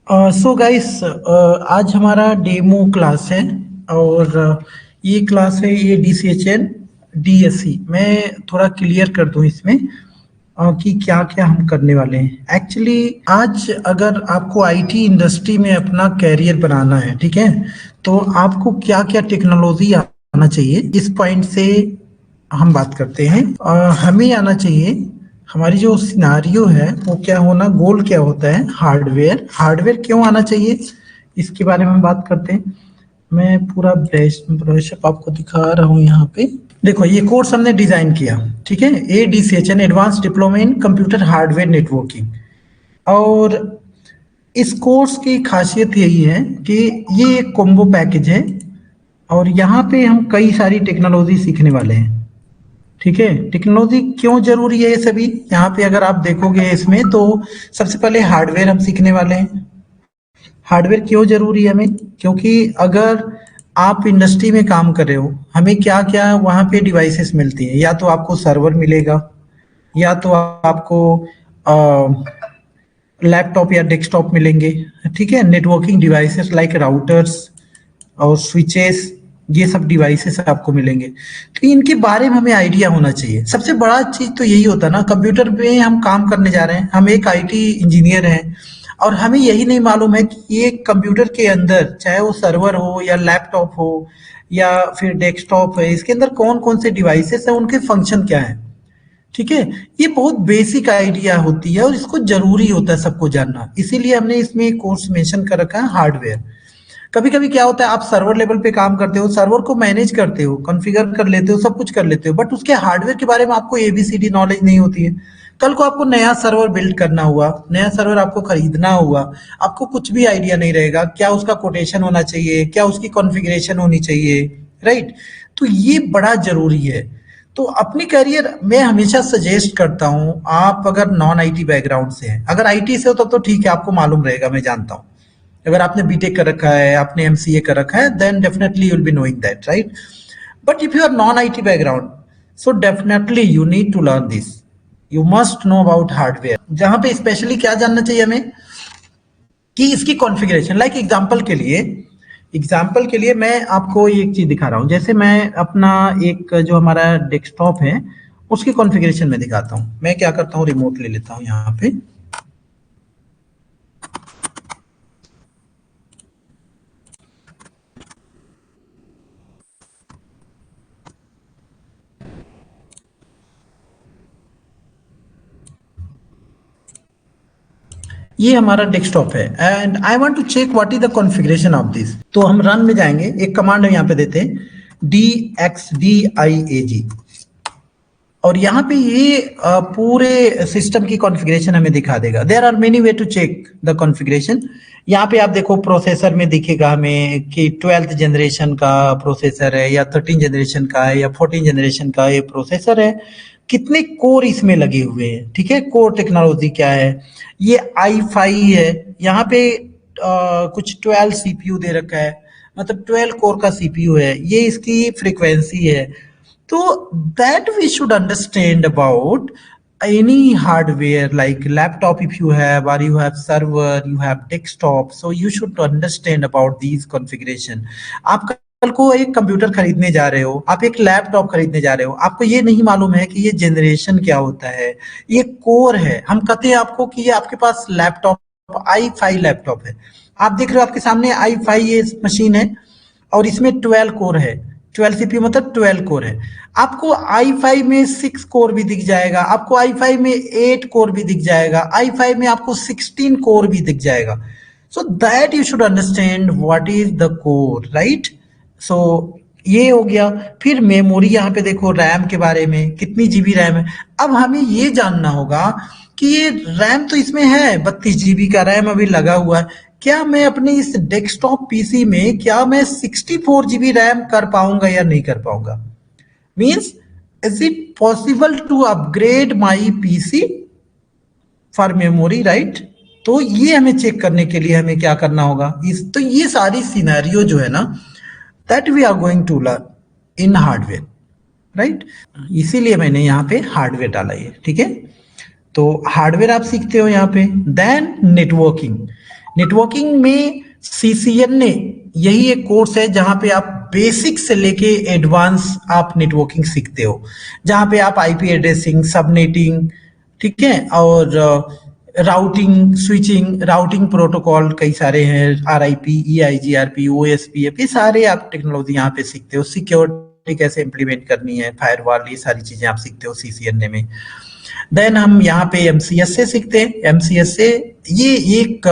So guys, आज हमारा demo class है। और ये क्लास है ये DCHN DSC। मैं थोड़ा क्लियर कर दूं इसमें कि क्या क्या हम करने वाले हैं। एक्चुअली आज अगर आपको आईटी इंडस्ट्री में अपना कैरियर बनाना है, ठीक है, तो आपको क्या क्या टेक्नोलॉजी आना चाहिए, इस पॉइंट से हम बात करते हैं। हमें आना चाहिए, हमारी जो सिनारियो है वो क्या होना, गोल क्या होता है, हार्डवेयर। हार्डवेयर क्यों आना चाहिए, इसके बारे में हम बात करते हैं। मैं पूरा ब्रशअप आपको दिखा रहा हूँ यहाँ पे। देखो, ये कोर्स हमने डिजाइन किया, ठीक है, ADCHN advance diploma in computer hardware networking. और इस कोर्स की खासियत यही है कि ये एक कॉम्बो पैकेज है और यहाँ पे हम कई सारी टेक्नोलॉजी सीखने वाले हैं। ठीक है, टेक्नोलॉजी क्यों जरूरी है ये सभी, यहाँ पे अगर आप देखोगे इसमें तो सबसे पहले हार्डवेयर हम सीखने वाले हैं। हार्डवेयर क्यों जरूरी है हमें, क्योंकि अगर आप इंडस्ट्री में काम कर रहे हो, हमें क्या क्या वहाँ पे डिवाइसेस मिलती हैं। या तो आपको सर्वर मिलेगा, या तो आपको लैपटॉप या डेस्कटॉप मिलेंगे, ठीक है, नेटवर्किंग डिवाइसेस लाइक राउटर्स और स्विचेस, ये सब डिवाइसेस आपको मिलेंगे। तो इनके बारे में हमें आइडिया होना चाहिए। सबसे बड़ा चीज तो यही होता है ना, कंप्यूटर पे हम काम करने जा रहे हैं, हम एक आईटी इंजीनियर हैं और हमें यही नहीं मालूम है कि ये कंप्यूटर के अंदर, चाहे वो सर्वर हो या लैपटॉप हो या फिर डेस्कटॉप है, इसके अंदर कौन कौन से डिवाइसेस हैं, उनके फंक्शन क्या है। ठीक है, ये बहुत बेसिक आइडिया होती है और इसको जरूरी होता है सबको जानना। इसीलिए हमने इसमें कोर्स मेंशन कर रखा है हार्डवेयर। कभी कभी क्या होता है, आप सर्वर लेवल पे काम करते हो, सर्वर को मैनेज करते हो, कॉन्फ़िगर कर लेते हो, सब कुछ कर लेते हो, बट उसके हार्डवेयर के बारे में आपको ABCD नॉलेज नहीं होती है। कल को आपको नया सर्वर बिल्ड करना हुआ, नया सर्वर आपको खरीदना हुआ, आपको कुछ भी आइडिया नहीं रहेगा, क्या उसका कोटेशन होना चाहिए, क्या उसकी कॉन्फ़िगरेशन होनी चाहिए, राइट। तो ये बड़ा जरूरी है। तो अपनी करियर मैं हमेशा सजेस्ट करता हूँ, आप अगर नॉन आईटी बैकग्राउंड से हैं, अगर आईटी से हो तब तो ठीक है, आपको मालूम रहेगा, मैं जानता हूँ। अगर आपने बीटेक कर रखा है, आपने MCA कर रखा है, then definitely you will be knowing that, right. But if you are non IT background, so definitely you need to learn this. You must know about hardware, जहां पे स्पेशली क्या जानना चाहिए हमें कि इसकी कॉन्फ़िगरेशन। लाइक एग्जाम्पल के लिए मैं आपको एक चीज दिखा रहा हूँ। जैसे मैं अपना एक जो हमारा डेस्कटॉप है उसकी कॉन्फ़िगरेशन में दिखाता हूँ। मैं क्या करता हूँ, रिमोट ले लेता हूँ यहाँ पे। ये हमारा डेस्कटॉप है and I want to check what is the configuration of this. तो हम रन में जाएंगे, एक कमांड यहाँ पे देते हैं DXDIAG, और यहाँ पे ये पूरे सिस्टम की कॉन्फ़िगरेशन हमें दिखा देगा। There are many way to check the configuration. यहाँ पे आप देखो, प्रोसेसर में दिखेगा हमें कि 12th जनरेशन का प्रोसेसर है या 13 जनरेशन का है या 14 जनरेशन का ये प्रोसेसर है, कितने कोर इसमें लगे हुए हैं, ठीक है, कोर टेक्नोलॉजी क्या है। ये i5 है, यहाँ पे कुछ 12 CPU दे रखा है, मतलब 12 कोर का CPU है, ये इसकी फ्रीक्वेंसी है। तो that we should understand about any hardware like laptop, if you have, or you have server, you have desktop, so you should understand about these configuration. आप कल को एक कंप्यूटर खरीदने जा रहे हो, आप एक लैपटॉप खरीदने जा रहे हो, आपको ये नहीं मालूम है कि ये जनरेशन क्या होता है, ये कोर है। हम कहते हैं आपको कि ये आपके पास लैपटॉप i5 लैपटॉप है, आप देख रहे हो आपके सामने i5 ये मशीन है और इसमें 12 कोर है। 12 CPU मतलब 12 कोर है। आपको i5 में 6 कोर भी दिख जाएगा, आपको i5 में 8 कोर भी दिख जाएगा, i5 में आपको 16 कोर भी दिख जाएगा। So that you should understand what is the core, right. So ये हो गया। फिर मेमोरी, यहाँ पे देखो रैम के बारे में, कितनी जीबी रैम है। अब हमें ये जानना होगा कि ये रैम तो इसमें है 32 GB का रैम अभी लगा हुआ है, क्या मैं अपने इस डेस्कटॉप पीसी में क्या मैं 64 GB रैम कर पाऊंगा या नहीं कर पाऊंगा। Means is it possible to upgrade my PC for memory, right. तो ये हमें चेक करने के लिए हमें क्या करना होगा, तो ये सारी सिनेरियो जो है ना, that we are going to learn in hardware, right. इसीलिए मैंने यहाँ पे हार्डवेयर डाला है, ठीक है। तो हार्डवेयर आप सीखते हो यहाँ पे। Then networking. नेटवर्किंग में CCN ने यही एक कोर्स है जहां पे आप बेसिक से लेके एडवांस आप नेटवर्किंग सीखते हो, जहां पे आप IP एड्रेसिंग, सबनेटिंग, ठीक है, और राउटिंग, स्विचिंग, राउटिंग प्रोटोकॉल कई सारे हैं, RIP, EIGRP, OSPF, ये सारे आप टेक्नोलॉजी यहाँ पे सीखते हो। सिक्योरिटी कैसे इम्प्लीमेंट करनी है, फायरवॉल, ये सारी चीजें आप सीखते हो CCNA में। देन हम यहाँ पे MCSA सीखते हैं। MCSA ये एक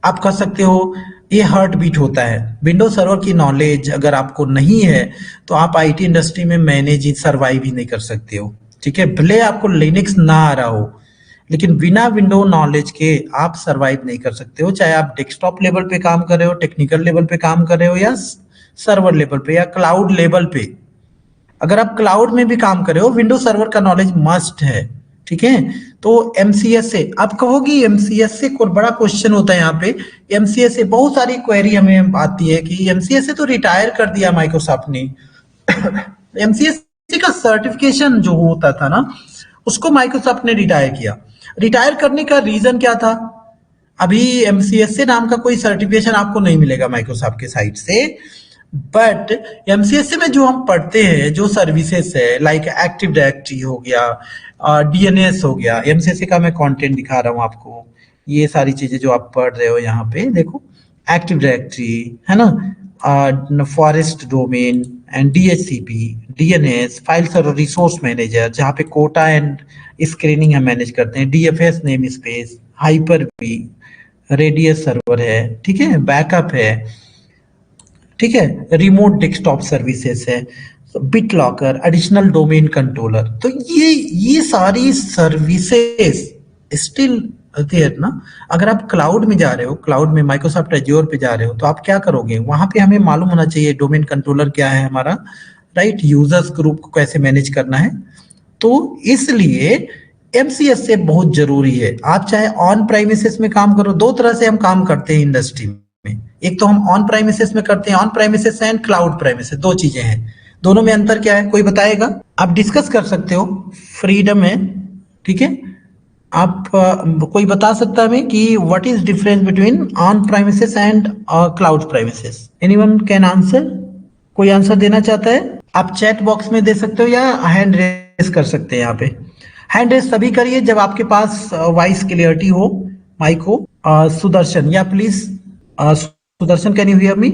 आप कह सकते हो ये हार्ट बीट होता है। विंडोज सर्वर की नॉलेज अगर आपको नहीं है तो आप IT इंडस्ट्री में मैनेज सर्वाइव ही नहीं कर सकते हो, ठीक है। भले आपको लिनक्स ना आ रहा हो, लेकिन बिना विंडो नॉलेज के आप सरवाइव नहीं कर सकते हो, चाहे आप डेस्कटॉप लेवल पे काम कर रहे हो, टेक्निकल लेवल पे काम कर रहे हो, या सर्वर लेवल पे, या क्लाउड लेवल पे। अगर आप क्लाउड में भी काम कर रहे हो, विंडोज सर्वर का नॉलेज मस्ट है, ठीक है। तो MCSA आप कहोगी, MCSA को बड़ा क्वेश्चन होता है यहाँ पे। MCSA बहुत सारी क्वेरी हमें आती है कि MCSA तो रिटायर कर दिया माइक्रोसॉफ्ट ने। MCSA का सर्टिफिकेशन जो होता था ना, उसको माइक्रोसॉफ्ट ने रिटायर किया। रिटायर करने का रीजन क्या था? अभी MCSA नाम का कोई सर्टिफिकेशन आपको नहीं मिलेगा माइक्रोसॉफ्ट के साइट से, बट MCSA में जो हम पढ़ते हैं, जो सर्विसेज है, लाइक एक्टिव डायरेक्टरी हो गया, DNS हो गया, MCSA का मैं कंटेंट दिखा रहा हूँ आपको, ये सारी चीजें जो आप पढ़ रहे हो यहाँ पे देखो, एक्टिव डायरेक्टरी है ना, forest domain and DHCP, DNS, file server resource manager, जहाँ पे कोटा एंड स्क्रीनिंग हम मैनेज करते हैं, DFS नेम स्पेस, हाइपर-V, रेडियस सर्वर है, ठीक है, बैकअप है, ठीक है, रिमोट डेस्कटॉप सर्विसेज है, bit locker, additional domain controller. तो ये सारी सर्विसेज स्टिल देयर ना। अगर आप क्लाउड में जा रहे हो, क्लाउड में माइक्रोसॉफ्ट एज्योर पे जा रहे हो, तो आप क्या करोगे? वहां पे हमें मालूम होना चाहिए डोमेन कंट्रोलर क्या है हमारा, राइट, यूजर्स ग्रुप को कैसे मैनेज करना है। तो इसलिए MCSA बहुत जरूरी है। आप चाहे ऑन प्राइमिसेस में काम करो, दो तरह से हम काम करते हैं इंडस्ट्री में। एक तो हम ऑन प्राइमिसेस में करते हैं, ऑन प्राइमिसेस एंड क्लाउड प्राइमिसेस, दो चीजें हैं। दोनों में अंतर क्या है, कोई बताएगा? आप डिस्कस कर सकते हो, फ्रीडम है, ठीक है। आप कोई बता सकता है हमें कि what is difference between on premises and cloud premises? Anyone can answer? कोई आंसर देना चाहता है? आप चैट बॉक्स में दे सकते हो या हैंड रेस कर सकते हैं। यहाँ पे हैंड रेस तभी करिए जब आपके पास वॉइस क्लियरिटी हो, माइक हो। सुदर्शन, या please, Sudarshan, can you hear me?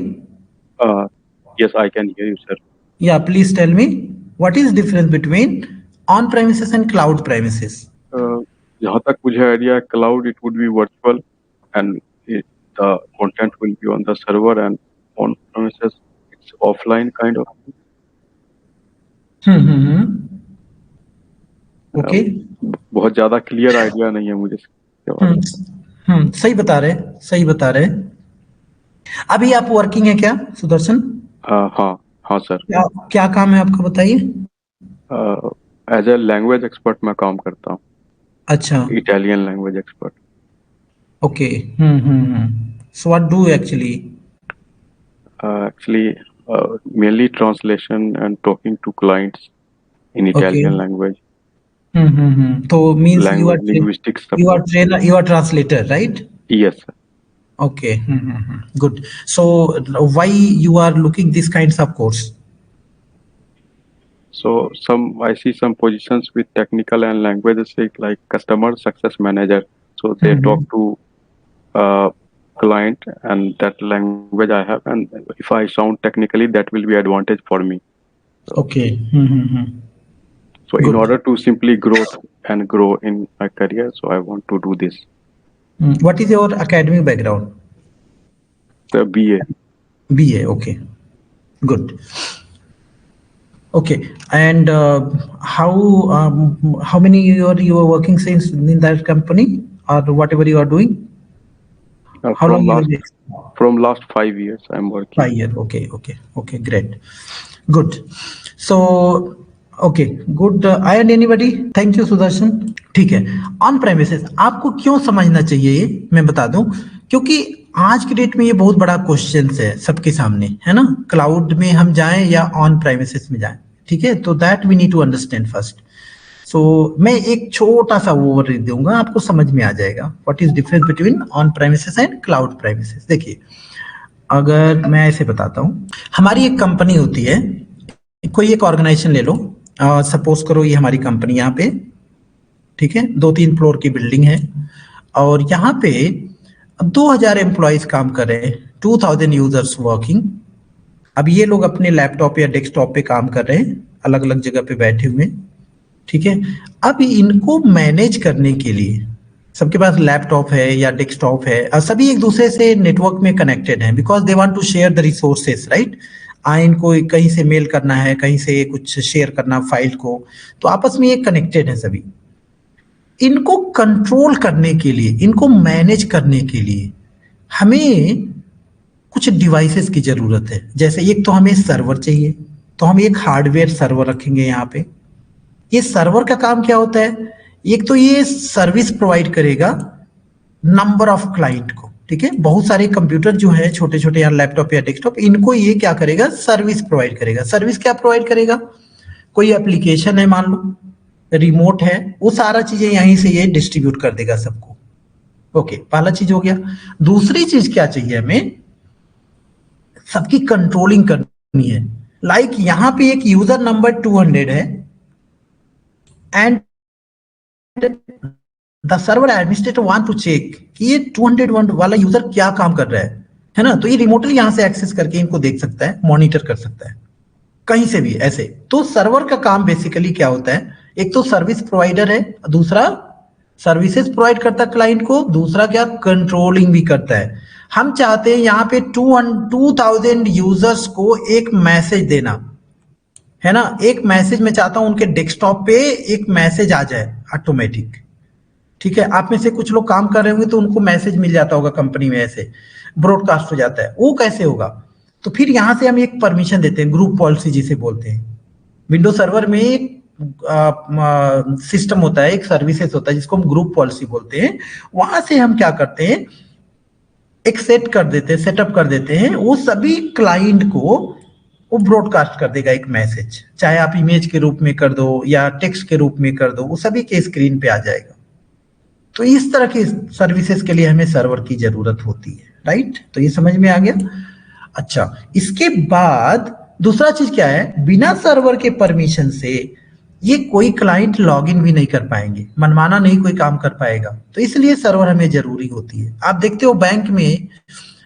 Yes, I can hear you, sir. Yeah, please tell me what is difference between on premises and cloud premises? जहाँ तक मुझे idea, cloud it would be virtual and the content will be on the server, and on premises it's offline kind of. Okay. बहुत ज्यादा clear idea नहीं है मुझे इसके बारे में। सही बता रहे। अभी आप वर्किंग है क्या सुदर्शन? हाँ सर। क्या काम है आपका, बताइए। एज ए लैंग्वेज एक्सपर्ट मैं काम करता हूँ। अच्छा, Italian language expert. Okay. So what do actually? Actually mainly translation and talking to clients in Italian language. तो means you are trainer, you are translator, right? Yes sir. Okay. Good. So why you are looking this kinds of course? So I see some positions with technical and languages like customer success manager. So they talk to client and that language I have, and if I sound technically, that will be advantage for me. Okay. So in order to simply grow in my career, so I want to do this. What is your academic background? The BA. BA, okay. Good. Okay. And how many years you are working since in that company or whatever you are doing? How long from last 5 years I'm working. 5 years. Okay, great. Good. So okay, good. And anybody? Thank you Sudarshan. ठीक है, on premises आपको क्यों समझना चाहिए ये मैं बता दूं, क्योंकि आज की डेट में ये बहुत बड़ा क्वेश्चन है सबके सामने, है ना। क्लाउड में हम जाएं या ऑन प्रेमिसेस में जाएं, ठीक है। तो that we need to understand first. मैं एक छोटा सा ओवरव्यू दूंगा, आपको समझ में आ जाएगा what is difference between on premises and cloud premises. देखिए, अगर मैं ऐसे बताता हूँ, हमारी एक कंपनी होती है, कोई एक ऑर्गेनाइजेशन ले लो, सपोज करो ये हमारी कंपनी यहाँ पे, ठीक है, 2-3 फ्लोर की बिल्डिंग है और यहाँ पे 2000 एम्प्लॉयज काम कर रहे हैं, 2000 यूजर्स वर्किंग। अब ये लोग अपने लैपटॉप या डेस्कटॉप पे काम कर रहे हैं, अलग अलग जगह पे बैठे हुए, ठीक है। अब इनको मैनेज करने के लिए सबके पास लैपटॉप है या डेस्कटॉप है और सभी एक दूसरे से नेटवर्क में कनेक्टेड हैं, because they want to share the resources, right. इनको कहीं से मेल करना है, कहीं से कुछ शेयर करना फाइल को, तो आपस में ये कनेक्टेड है सभी। इनको कंट्रोल करने के लिए, इनको मैनेज करने के लिए हमें कुछ डिवाइसेस की जरूरत है। जैसे एक तो हमें सर्वर चाहिए, तो हम एक हार्डवेयर सर्वर रखेंगे यहाँ पे। ये सर्वर का काम क्या होता है, एक तो ये सर्विस प्रोवाइड करेगा नंबर ऑफ क्लाइंट को, ठीक है। बहुत सारे कंप्यूटर जो है छोटे छोटे या लैपटॉप या डेस्कटॉप, इनको ये क्या करेगा, सर्विस प्रोवाइड करेगा। सर्विस क्या प्रोवाइड करेगा, कोई एप्लीकेशन है मान लो, रिमोट है, वो सारा चीजें यहीं से ये डिस्ट्रीब्यूट कर देगा सबको। ओके, पहला चीज हो गया। दूसरी चीज क्या चाहिए हमें, सबकी कंट्रोलिंग करनी है। लाइक यहां पे एक यूजर नंबर 200 है and the server administrator want to check कि ये 201 वाला यूजर क्या काम कर रहा है ना। तो ये रिमोटली यहां से एक्सेस करके इनको देख सकता है, मॉनिटर कर सकता है कहीं से भी ऐसे। तो सर्वर का काम बेसिकली क्या होता है, एक तो सर्विस प्रोवाइडर है, दूसरा सर्विसेज प्रोवाइड करता है क्लाइंट को, दूसरा क्या, कंट्रोलिंग भी करता है। हम चाहते हैं यहाँ पे 2000 यूजर्स को एक मैसेज देना है ना। एक मैसेज मैं चाहता हूं उनके डेस्कटॉप पे एक मैसेज आ जाए ऑटोमेटिक, ठीक है। आप में से कुछ लोग काम कर रहे होंगे तो उनको मैसेज मिल जाता होगा कंपनी में, ऐसे ब्रॉडकास्ट हो जाता है। वो कैसे होगा, तो फिर यहां से हम एक परमिशन देते हैं, ग्रुप पॉलिसी जिसे बोलते हैं। विंडो सर्वर में एक सिस्टम होता है, एक सर्विसेज होता है जिसको हम ग्रुप पॉलिसी बोलते हैं। वहां से हम क्या करते हैं, एक सेटअप कर देते हैं, वो सभी क्लाइंट को वो ब्रॉडकास्ट कर देगा एक मैसेज, चाहे आप इमेज के रूप में कर दो या टेक्स्ट के रूप में कर दो, वो सभी के स्क्रीन पे आ जाएगा। तो इस तरह की सर्विसेज के लिए हमें सर्वर की जरूरत होती है, राइट। तो ये समझ में आ गया। अच्छा, इसके बाद दूसरा चीज क्या है, बिना सर्वर के परमिशन से ये कोई क्लाइंट लॉगिन भी नहीं कर पाएंगे, मनमाना नहीं कोई काम कर पाएगा। तो इसलिए सर्वर हमें जरूरी होती है। आप देखते हो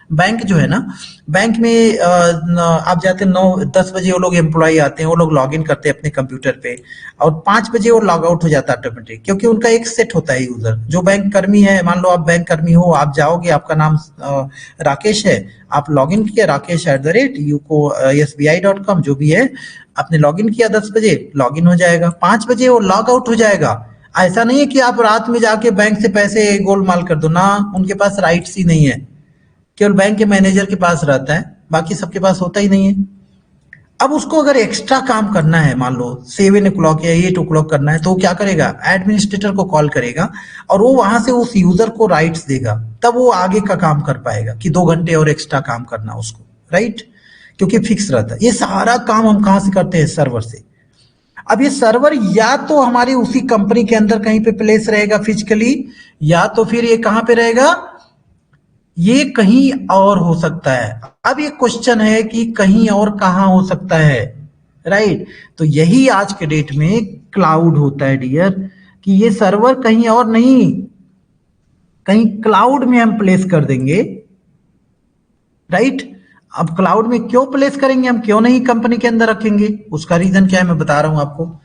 बैंक जो है ना, बैंक में आप जाते 9-10 बजे, वो लोग एम्प्लॉय आते हैं, वो लोग लॉग इन करते हैं अपने कंप्यूटर पे और 5 बजे वो लॉग आउट हो जाता है ऑटोमेटिक, क्योंकि उनका एक सेट होता है यूजर। जो बैंक कर्मी है, मान लो आप बैंक कर्मी हो, आप जाओगे, आपका नाम राकेश है, आप लॉग इन किया rakesh@uco.sbi.com जो भी है, आपने लॉग इन किया 10 बजे, लॉग इन हो जाएगा, 5 बजे वो लॉग आउट हो जाएगा। ऐसा नहीं है कि आप रात में जाके बैंक से पैसे गोलमाल कर दो ना, उनके पास राइट्स ही नहीं है, केवल बैंक के मैनेजर के पास रहता है, बाकी सबके पास होता ही नहीं है। अब उसको अगर एक्स्ट्रा काम करना है, मान लो 7 o'clock या 8 o'clock करना है, तो क्या करेगा, एडमिनिस्ट्रेटर को कॉल करेगा और वो वहां से उस यूजर को राइट्स देगा, तब वो आगे का काम कर पाएगा कि 2 घंटे और एक्स्ट्रा काम करना उसको, राइट, क्योंकि फिक्स रहता है। ये सारा काम हम कहां से करते हैं, सर्वर से। अब ये सर्वर या तो हमारी उसी कंपनी के अंदर कहीं पे प्लेस रहेगा फिजिकली, या तो फिर ये कहां पे रहेगा, ये कहीं और हो सकता है। अब ये क्वेश्चन है कि कहीं और कहां हो सकता है, राइट। तो यही आज के डेट में क्लाउड होता है डियर, कि ये सर्वर कहीं और नहीं, कहीं क्लाउड में हम प्लेस कर देंगे, राइट। अब क्लाउड में क्यों प्लेस करेंगे हम, क्यों नहीं कंपनी के अंदर रखेंगे, उसका रीजन क्या है मैं बता रहा हूं आपको।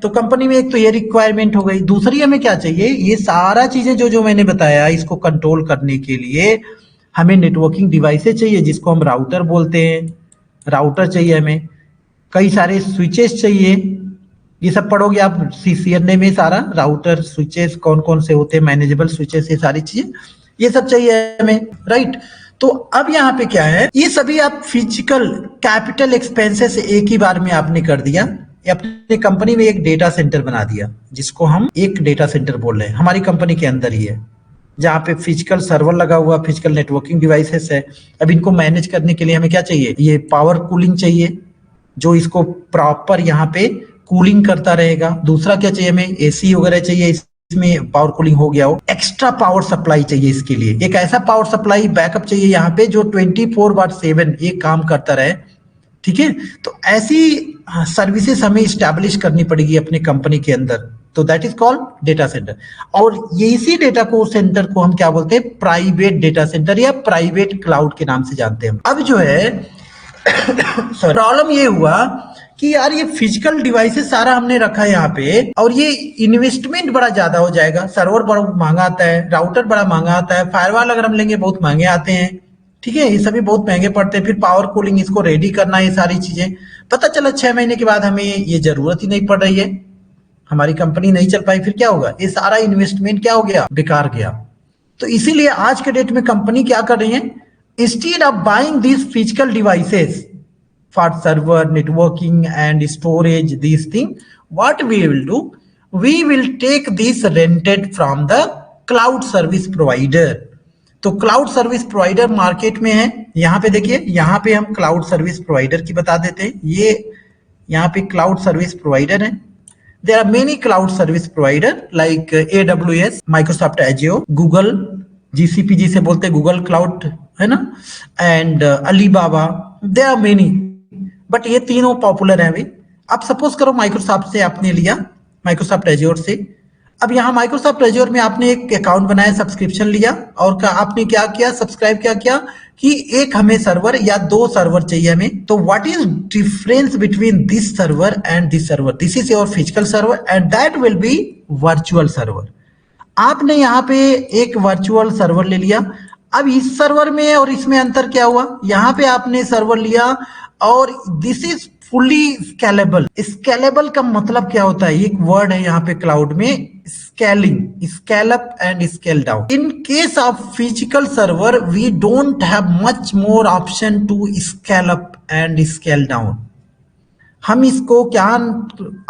तो कंपनी में एक तो ये रिक्वायरमेंट हो गई, दूसरी हमें क्या चाहिए, ये सारा चीजें जो मैंने बताया, इसको कंट्रोल करने के लिए हमें नेटवर्किंग डिवाइसेस चाहिए, जिसको हम राउटर बोलते हैं। राउटर चाहिए हमें, कई सारे स्विचेस चाहिए, ये सब पढ़ोगे आप CCNA में, सारा राउटर स्विचेस कौन कौन से होते हैं, मैनेजेबल स्विचेस, ये सारी चीजें, ये सब चाहिए हमें, राइट। तो अब यहाँ पे क्या है, ये सभी आप फिजिकल कैपिटल एक्सपेंसेस एक ही बार में आपने कर दिया, अपनी कंपनी में एक डेटा सेंटर बना दिया, जिसको हम एक डेटा सेंटर बोल रहे हैं, हमारी कंपनी के अंदर ही है, जहाँ पे फिजिकल सर्वर लगा हुआ, फिजिकल नेटवर्किंग डिवाइसेस है। अब इनको मैनेज करने के लिए हमें क्या चाहिए, ये पावर कूलिंग चाहिए, जो इसको प्रॉपर यहाँ पे कूलिंग करता रहेगा। दूसरा क्या चाहिए हमें, एसी वगैरह चाहिए, इसमें पावर कूलिंग हो गया हो। एक्स्ट्रा पावर सप्लाई चाहिए, इसके लिए एक ऐसा पावर सप्लाई बैकअप चाहिए यहाँ पे जो 24/7 ये काम करता रहे। ठीक है, तो ऐसी सर्विसेज हमें स्टैब्लिश करनी पड़ेगी अपने कंपनी के अंदर, तो that is called data centre. और ये इसी डेटा को सेंटर को हम क्या बोलते हैं, प्राइवेट डेटा सेंटर या प्राइवेट क्लाउड के नाम से जानते हैं। अब जो है प्रॉब्लम ये हुआ कि यार ये फिजिकल डिवाइसेस सारा हमने रखा है यहाँ पे, और ये इन्वेस्टमेंट बड़ा ज्यादा हो जाएगा। सर्वर बड़ा महंगा आता है, राउटर बड़ा महंगा आता है, फायरवॉल अगर हम लेंगे बहुत महंगे आते हैं। ठीक है, ये सभी बहुत महंगे पड़ते हैं। फिर पावर कूलिंग, इसको रेडी करना, ये सारी चीजें। पता चला 6 महीने के बाद हमें ये जरूरत ही नहीं पड़ रही है, हमारी कंपनी नहीं चल पाई, फिर क्या होगा, ये सारा इन्वेस्टमेंट क्या हो गया, बेकार गया। तो इसीलिए आज के डेट में कंपनी क्या कर रही है, instead of buying this physical devices for server networking and storage, these things, what we will do, we will take this rented from the cloud service provider। तो क्लाउड सर्विस प्रोवाइडर मार्केट में है। यहाँ पे देखिए, यहाँ पे हम cloud service provider की बता देते हैं। ये यहाँ पे क्लाउड सर्विस प्रोवाइडर है। There are many cloud service provider like AWS, Microsoft Azure, Google GCP जिसे बोलते हैं गूगल क्लाउड, है ना, and Alibaba, there are many, but ये तीनों पॉपुलर हैं अभी। अब सपोज करो माइक्रोसॉफ्ट से आपने लिया, माइक्रोसॉफ्ट एज्योर से। अब यहाँ माइक्रोसॉफ्ट एज्योर में आपने एक अकाउंट बनाया, सब्सक्रिप्शन लिया, और आपने क्या किया, सब्सक्राइब क्या किया कि एक हमें सर्वर या 2 सर्वर चाहिए हमें। तो what is difference between this server and this server, this is your physical server and that will be virtual server. आपने यहाँ पे एक वर्चुअल सर्वर ले लिया। अब इस सर्वर में और इसमें अंतर क्या हुआ, यहाँ पे आपने सर्वर लिया और this is fully scalable. Scalable का मतलब क्या होता है, एक वर्ड है यहाँ पे क्लाउड में, scaling, scale up and scale down. In case of physical server we don't have much more option to scale up and scale down. हम इसको क्या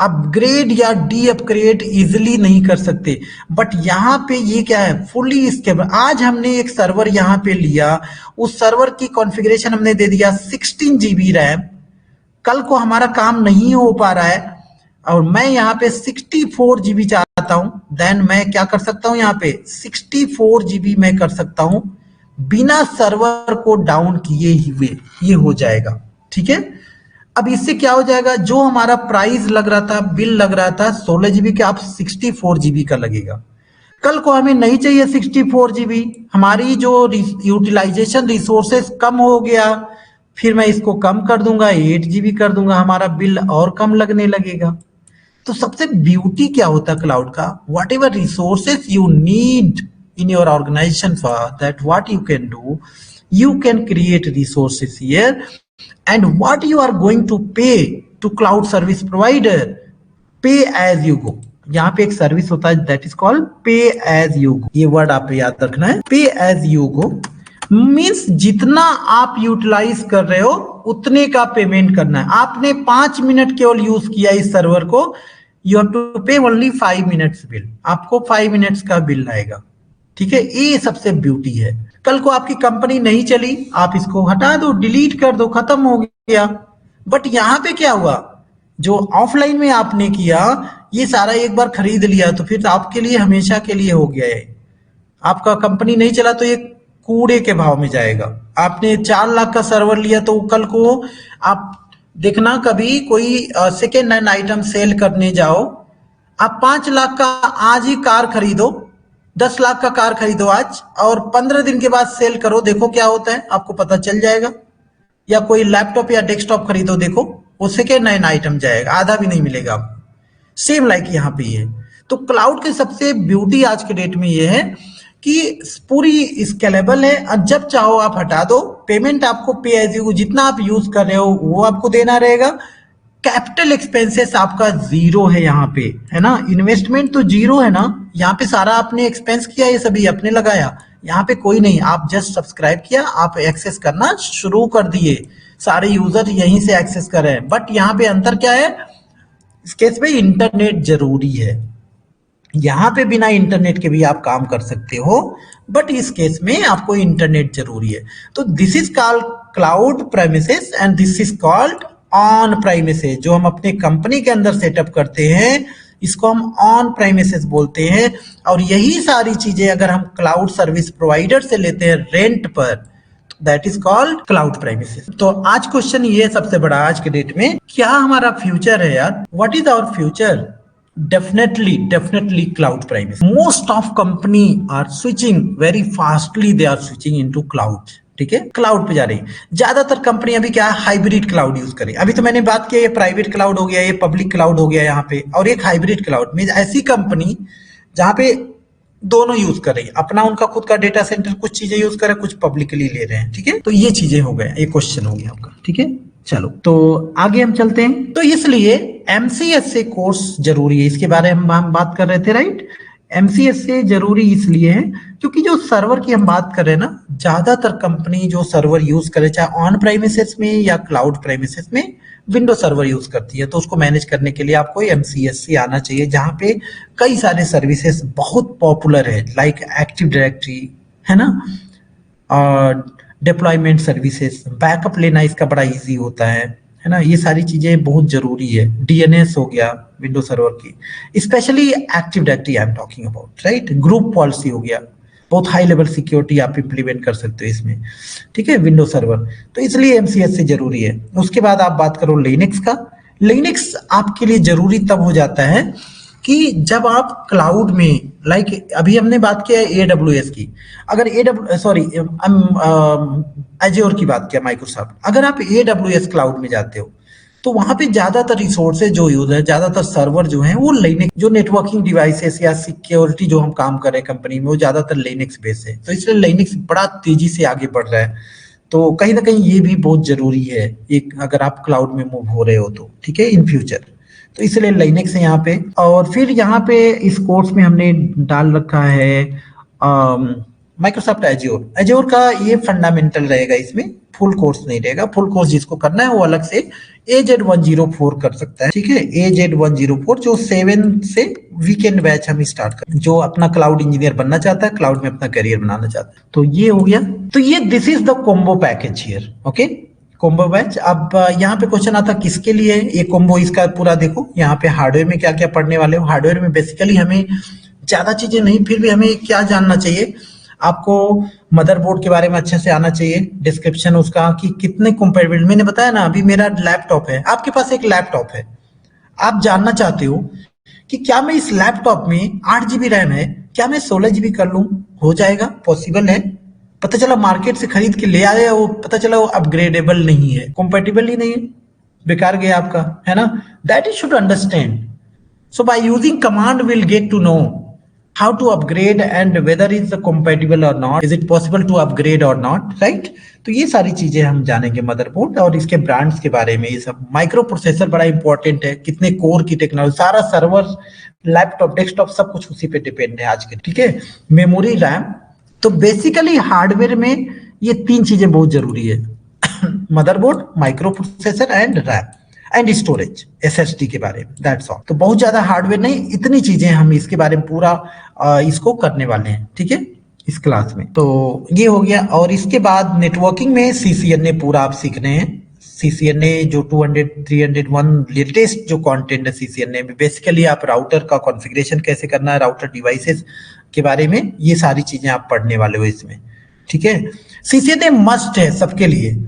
अपग्रेड या डी अपग्रेड इजिली नहीं कर सकते, बट यहाँ पे ये क्या है, फुली स्केलेबल। आज हमने एक सर्वर यहाँ पे लिया, उस सर्वर की कॉन्फ़िगरेशन हमने दे दिया 16 GB रैम। कल को हमारा काम नहीं हो पा रहा है और मैं यहाँ पे 64 GB चाहता हूँ, देन मैं क्या कर सकता हूँ, यहाँ पे 64 GB मैं कर सकता हूँ बिना सर्वर को डाउन किए हुए, ये हो जाएगा। ठीक है, अब इससे क्या हो जाएगा, जो हमारा प्राइस लग रहा था, बिल लग रहा था 16 GB का, आप 64 GB का लगेगा। कल को हमें नहीं चाहिए 64 GB, हमारी जो यूटिलाइजेशन रिसोर्सेस कम हो गया, फिर मैं इसको कम कर दूंगा, 8 GB कर दूंगा, हमारा बिल और कम लगने लगेगा। तो सबसे ब्यूटी क्या होता है क्लाउड का, what ever resources you need in your organization, for that what you can do, you can create resources here, and what you are going to pay to cloud service provider, pay as you go। यहाँ पे एक service होता है that is called pay as you go, ये word आप याद रखना है। pay as you go means जितना आप यूटिलाइज कर रहे हो उतने का पेमेंट करना है। आपने 5 मिनट केवल यूज किया इस सर्वर को, यू हैव टू पे ओनली 5 मिनट्स बिल, आपको 5 मिनट्स का बिल आएगा। ठीक है, ये सबसे ब्यूटी है। कल को आपकी कंपनी नहीं चली, आप इसको हटा दो, डिलीट कर दो, खत्म हो गया। बट यहाँ पे क्या हुआ, जो ऑफलाइन में आपने किया, ये सारा एक बार खरीद लिया तो फिर आपके लिए हमेशा के लिए हो गया है। आपका कंपनी नहीं चला तो ये कूड़े के भाव में जाएगा। आपने 4 लाख का सर्वर लिया तो कल को आप देखना, कभी कोई सेकेंड हैंड आइटम सेल करने जाओ, आप 5 लाख का आज ही कार खरीदो, 10 लाख का कार खरीदो आज, और 15 दिन के बाद सेल करो, देखो क्या होता है, आपको पता चल जाएगा। या कोई लैपटॉप या डेस्कटॉप खरीदो, देखो वो सेकेंड हैंड आइटम जाएगा, आधा भी नहीं मिलेगा आपको। सेम लाइक यहाँ पे ये। तो क्लाउड के सबसे ब्यूटी आज के डेट में ये है कि पूरी स्केलेबल है, और जब चाहो आप हटा दो, पेमेंट आपको पे एज यू, जितना आप यूज कर रहे हो वो आपको देना रहेगा। कैपिटल एक्सपेंसेस आपका 0 है यहाँ पे, है ना, इन्वेस्टमेंट तो 0 है ना, यहाँ पे सारा आपने एक्सपेंस किया, ये सभी अपने लगाया, यहाँ पे कोई नहीं, आप जस्ट सब्सक्राइब किया, आप एक्सेस करना शुरू कर दिए, सारे यूजर यहीं से एक्सेस कर रहे हैं। बट यहाँ पे अंतर क्या है, इस केस में इंटरनेट जरूरी है, यहाँ पे बिना इंटरनेट के भी आप काम कर सकते हो, बट इस केस में आपको इंटरनेट जरूरी है। तो this is called cloud premises and this is called on premises, जो हम अपने कंपनी के अंदर सेटअप करते हैं इसको हम ऑन प्राइमेसेस बोलते हैं। और यही सारी चीजें अगर हम क्लाउड सर्विस प्रोवाइडर से लेते हैं रेंट पर, दैट इज कॉल्ड क्लाउड प्राइमेसेस। तो आज क्वेश्चन ये सबसे बड़ा आज के डेट में, क्या हमारा फ्यूचर है यार, what is our future? Definitely cloud premise. Most of company are switching very fastly, they are switching into cloud. ठीक है, क्लाउड पे जा रही है ज्यादातर कंपनी। अभी क्या हाइब्रिड क्लाउड यूज करें, अभी तो मैंने बात की ये प्राइवेट क्लाउड हो गया, ये पब्लिक क्लाउड हो गया यहाँ पे, और एक हाइब्रिड क्लाउड में ऐसी कंपनी जहाँ पे दोनों यूज कर रही है, अपना उनका खुद का डेटा सेंटर कुछ चीजें यूज कर रहे हैं, कुछ पब्लिकली ले रहे हैं। ठीक है, तो ये चीजें हो गए, ये क्वेश्चन हो गया आपका। ठीक है, चलो तो आगे हम चलते हैं। तो इसलिए MCSA कोर्स जरूरी है, इसके बारे में हम बात कर रहे थे, राइट। MCSA जरूरी इसलिए है क्योंकि जो सर्वर की हम बात कर रहे हैं ना, ज्यादातर कंपनी जो सर्वर यूज करे, चाहे ऑन प्राइमेसेस में या क्लाउड प्राइमेसेस में, विंडो सर्वर यूज करती है। तो उसको मैनेज करने के लिए आपको MCSA आना चाहिए, जहां पे कई सारे सर्विसेज बहुत पॉपुलर है, लाइक एक्टिव डायरेक्टरी है ना, और डिप्लॉयमेंट सर्विसेज, बैकअप लेना इसका बड़ा इजी होता है ना, ये सारी चीजें बहुत जरूरी है। DNS हो गया विंडो सर्वर की, specially active directory I am talking about, right. Group policy हो गया, बहुत हाई लेवल सिक्योरिटी आप इंप्लीमेंट कर सकते हो इसमें। ठीक है, विंडो सर्वर, तो इसलिए MCSA जरूरी है। उसके बाद आप बात करो लिनक्स का। लिनक्स आपके लिए जरूरी तब हो जाता है कि जब आप क्लाउड में, लाइक अभी हमने बात किया AWS की, अगर एज्योर की बात किया माइक्रोसॉफ्ट, अगर आप AWS क्लाउड में जाते हो तो वहां पे ज्यादातर रिसोर्सेज जो यूज है, ज्यादातर सर्वर जो हैं वो लिनक्स, जो नेटवर्किंग डिवाइसेस या सिक्योरिटी जो हम काम कर रहे हैं कंपनी में, वो ज्यादातर लिनक्स बेस है। तो इसलिए लिनक्स बड़ा तेजी से आगे बढ़ रहा है। तो कहीं ना कहीं ये भी बहुत जरूरी है एक, अगर आप क्लाउड में मूव हो रहे हो तो। ठीक है, इन फ्यूचर, तो इसलिए लिनक्स है यहाँ पे। और फिर यहाँ पे इस कोर्स में हमने डाल रखा है माइक्रोसॉफ्ट एज्योर। एज्योर का ये फंडामेंटल रहेगा, इसमें फुल कोर्स नहीं रहेगा। फुल कोर्स जिसको करना है वो अलग से AZ104 कर सकता है। ठीक है, AZ104 जो 7 से वीकेंड बैच हम स्टार्ट कर, जो अपना क्लाउड इंजीनियर बनना चाहता है, क्लाउड में अपना करियर बनाना चाहता है। तो ये हो गया, तो ये this is the combo package here. Okay, combo batch. अब यहाँ पे क्वेश्चन आता किसके लिए ये कॉम्बो, इसका पूरा देखो यहाँ पे हार्डवेयर में क्या क्या पढ़ने वाले हो। हार्डवेयर में बेसिकली हमें ज्यादा चीजें नहीं, फिर भी हमें क्या जानना चाहिए, आपको मदरबोर्ड के बारे में अच्छे से आना चाहिए, डिस्क्रिप्शन उसका कि कितने कंपैटिबल। मैंने बताया ना, अभी मेरा लैपटॉप है, आपके पास एक लैपटॉप है, आप जानना चाहते हो कि क्या मैं इस लैपटॉप में 8 GB रैम है, क्या मैं 16 GB कर लूं, हो जाएगा, पॉसिबल है। पता चला मार्केट से खरीद के ले आए, वो पता चला वो अपग्रेडेबल नहीं है, कंपैटिबल ही नहीं है, बेकार गया आपका, है ना। That you should understand. So by using command will get to know how to upgrade and whether is compatible or not, is it possible to upgrade or not, right? तो ये सारी चीजें हम जानेंगे, मदरबोर्ड और इसके ब्रांड्स के बारे में। ये सब माइक्रो प्रोसेसर बड़ा इंपॉर्टेंट है, कितने कोर की टेक्नोलॉजी, सारा सर्वर, लैपटॉप, डेस्कटॉप सब कुछ उसी पे डिपेंड है आज के। ठीक है, मेमोरी, रैम। तो बेसिकली हार्डवेयर में ये 3 चीजें बहुत जरूरी है motherboard, micro processor and RAM and storage, SSD के बारे में, दैट्स ऑल। तो बहुत ज्यादा हार्डवेयर नहीं, इतनी चीजें हम इसके बारे में पूरा इसको करने वाले हैं। ठीक है, इस क्लास में। तो ये हो गया। और इसके बाद नेटवर्किंग में CCNA पूरा आप सीख रहे हैं। CCNA जो 200, 301 लेटेस्ट जो कंटेंट है CCNA में, बेसिकली आप राउटर का कॉन्फ़िगरेशन कैसे करना है, राउटर डिवाइसेस के बारे में, ये सारी चीजें आप पढ़ने वाले हो इसमें। ठीक है, CCNA मस्ट है सबके लिए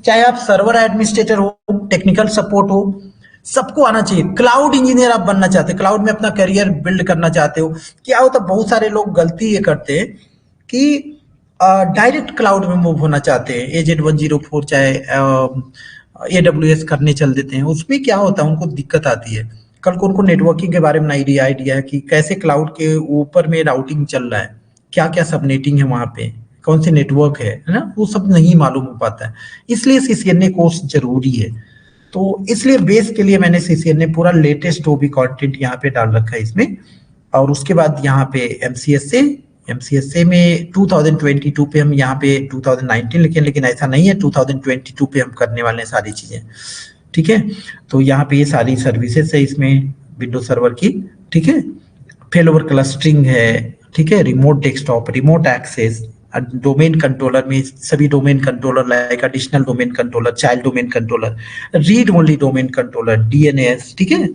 चाहे आप सर्वर एडमिनिस्ट्रेटर हो, टेक्निकल सपोर्ट हो, सबको आना चाहिए। क्लाउड इंजीनियर आप बनना चाहते हैं, क्लाउड में अपना करियर बिल्ड करना चाहते हो, क्या होता है बहुत सारे लोग गलती ये करते हैं कि डायरेक्ट क्लाउड में मूव होना चाहते हैं, AZ104 चाहे AWS करने चल देते हैं। उसमें क्या होता है, उनको दिक्कत आती है। कल को उनको नेटवर्किंग के बारे में आइडिया है कि कैसे क्लाउड के ऊपर में राउटिंग चल रहा है, क्या क्या सबनेटिंग है वहां पे, कौन से नेटवर्क है ना, वो सब नहीं मालूम हो पाता है। इसलिए CCNA कोर्स जरूरी है। तो इसलिए बेस के लिए मैंने CCNA पूरा लेटेस्ट वो भी कंटेंट यहाँ पे डाल रखा है इसमें। और उसके बाद यहाँ पे MCSA में 2022 पे हम यहाँ पे 2019 लेकिन ऐसा नहीं है, 2022 पे हम करने वाले हैं सारी चीजें। ठीक है, तो यहाँ पे ये सारी सर्विसेज है इसमें विंडो सर्वर की। ठीक है, फेलोवर क्लस्टरिंग है, ठीक है, remote desktop, remote access, domain controller में सभी domain controller like additional domain controller, child domain controller, read only domain controller, DNS, ठीक है।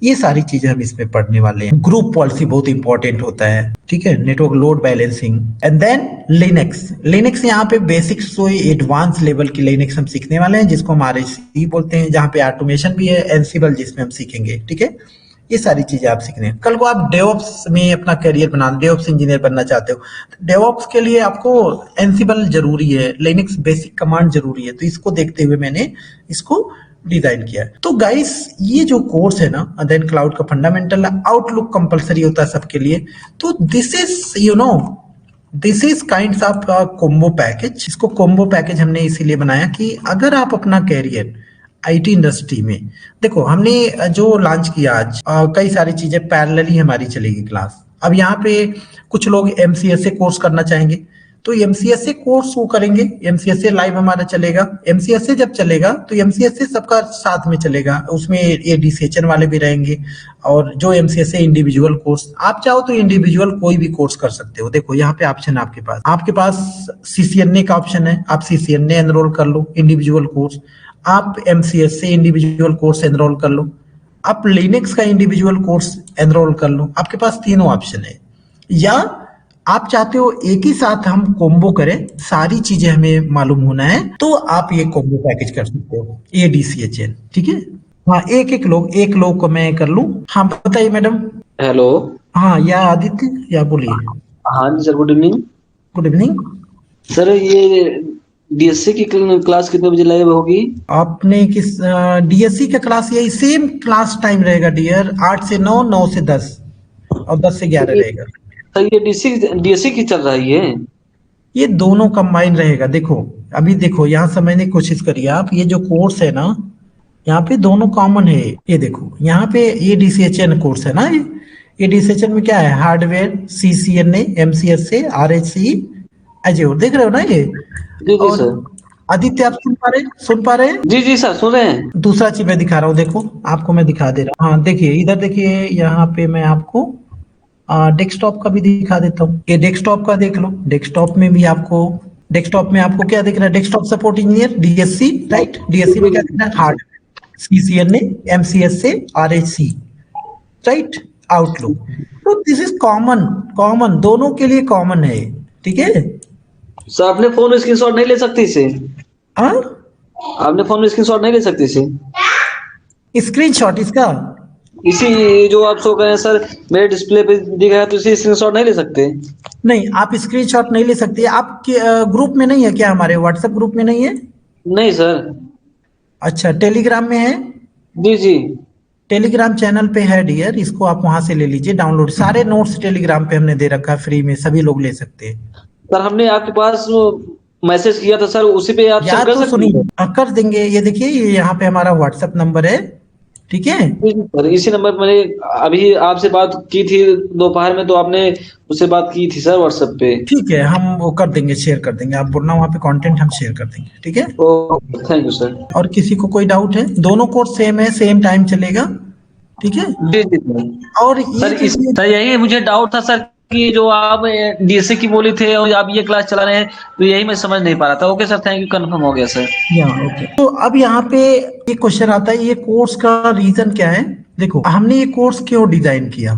ये सारी चीजें हम इसमें पढ़ने वाले हैं। ग्रुप पॉलिसी बहुत इंपॉर्टेंट होता है, ठीक है। Network load balancing and then Linux. Linux यहाँ पे बेसिक्स तो एडवांस लेवल की लिनक्स हम सीखने वाले हैं, जिसको हम आरएसी बोलते हैं, जहाँ पे ऑटोमेशन भी है, एंसिबल जिसमें हम सीखेंगे, ठीक है। ये सारी चीजें आप सीखने हैं। कल को आप डेवऑप्स में अपना करियर बना, डेवऑप्स इंजीनियर बनना चाहते हो, डेवऑप्स के लिए आपको एंसिबल जरूरी है, लिनक्स बेसिक कमांड जरूरी है। तो इसको देखते हुए मैंने इसको डिजाइन किया है। तो गाइस ये जो कोर्स है ना, देन क्लाउड का फंडामेंटल, आउटलुक कंपलसरी होता है सबके लिए। तो this is this is kinds of combo package. इसको कॉम्बो पैकेज हमने इसीलिए बनाया कि अगर आप अपना कैरियर आईटी इंडस्ट्री में, देखो हमने जो लॉन्च किया आज, कई सारी चीजें पैरेलली हमारी चलेगी क्लास। अब यहाँ पे कुछ लोग एमसीएसए कोर्स करना चाहेंगे, तो एमसीएसए कोर्स वो करेंगे, एमसीएसए लाइव हमारा चलेगा। एमसीएसए जब चलेगा तो एमसीएसए सबका साथ में चलेगा, उसमें एडीसीएचएन वाले भी रहेंगे, और जो एमसीएसए इंडिविजुअल कोर्स, आप चाहो तो इंडिविजुअल कोई भी कोर्स कर सकते हो। देखो यहाँ पे ऑप्शन आपके पास सीसीएनए का ऑप्शन है, आप सीसीएनए एनरोल कर लो इंडिविजुअल कोर्स, आप एमसीएसए इंडिविजुअल कोर्स एनरोल कर लो, आप लिनक्स का इंडिविजुअल कोर्स एनरोल कर लो। आपके पास तीनों ऑप्शन है। या आप चाहते हो एक ही साथ हम कॉम्बो करें, सारी चीजें हमें मालूम होना है, तो आप ये कॉम्बो पैकेज कर सकते हो, एडीसीएचएन, ठीक है। हाँ, एक लोग को मैं कर लूं। हाँ बताइए मैडम। हेलो। हाँ, या आदित्य, या बोलिए। हाँ जी sir, good evening. Good evening sir, ये डीएससी की क्लास कितने बजे लाइव होगी? आपने किस डीएससी का क्लास, यही सेम क्लास टाइम रहेगा डियर, 8 से 9, 9 से 10 और 10 से 11 रहेगा। सर ये डीएससी की चल रही है? ये दोनों कंबाइन रहेगा। देखो अभी देखो यहाँ समझने की कोशिश करिए आप, ये जो कोर्स है ना, यहाँ पे दोनों कॉमन है। ये देखो यहाँ पे ये डीसीएचएन कोर्स है ना, ये डीसीएचएन में क्या है, hardware, CCNA, MCSA, RHC, azure, देख रहे हो ना ये। जी जी सर। आदित्य आप सुन पा रहे हैं? जी जी सर, सुन रहे हैं। दूसरा चीज मैं दिखा रहा हूँ, देखो आपको मैं दिखा दे रहा हूँ। हाँ देखिए, इधर देखिए, यहाँ पे मैं आपको डेस्कटॉप का भी दिखा देता हूँ। ये डेस्कटॉप का देख लो। डेस्कटॉप में आपको क्या दिख रहा है, desktop support engineer, DSC, right. DSC में क्या दिख रहा है, hard, CCNA, MCSA, RHC, right, Outlook. तो दिस इज कॉमन, दोनों के लिए कॉमन है, ठीक है। सर अपने फोन में स्क्रीनशॉट नहीं ले सकते इसे? हाँ, आपने फोन में स्क्रीनशॉट नहीं ले सकते इसे? स्क्रीनशॉट इसका, इसी जो आप शो कर रहे हैं सर, मेरे डिस्प्ले पे दिख रहा है, तो इसे स्क्रीनशॉट नहीं ले सकते? नहीं, आप स्क्रीनशॉट नहीं ले सकते। आप ग्रुप में नहीं है क्या, हमारे व्हाट्सएप ग्रुप में नहीं है? नहीं सर। अच्छा, टेलीग्राम में है? जी जी। टेलीग्राम चैनल पे है डियर, इसको आप वहां से ले लीजिए डाउनलोड। सारे नोट्स टेलीग्राम पे हमने दे रखा है फ्री में, सभी लोग ले सकते हैं। सर हमने आपके पास मैसेज किया था सर, उसी पे आप या कर तो सकते सुनिए, कर देंगे। ये देखिए, ये यहाँ पे हमारा व्हाट्सएप नंबर है, ठीक है। सर इसी नंबर पर मैंने अभी आपसे बात की थी दोपहर में, तो आपने उससे बात की थी सर व्हाट्सएप पे। ठीक है, हम वो कर देंगे, शेयर कर देंगे। आप बोलना वहाँ पे कंटेंट हम शेयर कर देंगे, ठीक है। Okay, thank you sir. और किसी को कोई डाउट है? दोनों कोर्स सेम है, सेम टाइम चलेगा, ठीक है। जी जी सर। और सर यही मुझे डाउट था सर, कि जो आप डीएससी की बोली थे और आप ये क्लास चला रहे हैं, तो यही मैं समझ नहीं पा रहा था। Okay sir, thank you, confirm हो गया सर। ओके। तो अब यहाँ पे ये क्वेश्चन आता है, ये कोर्स का रीजन क्या है। देखो हमने ये कोर्स क्यों डिजाइन किया,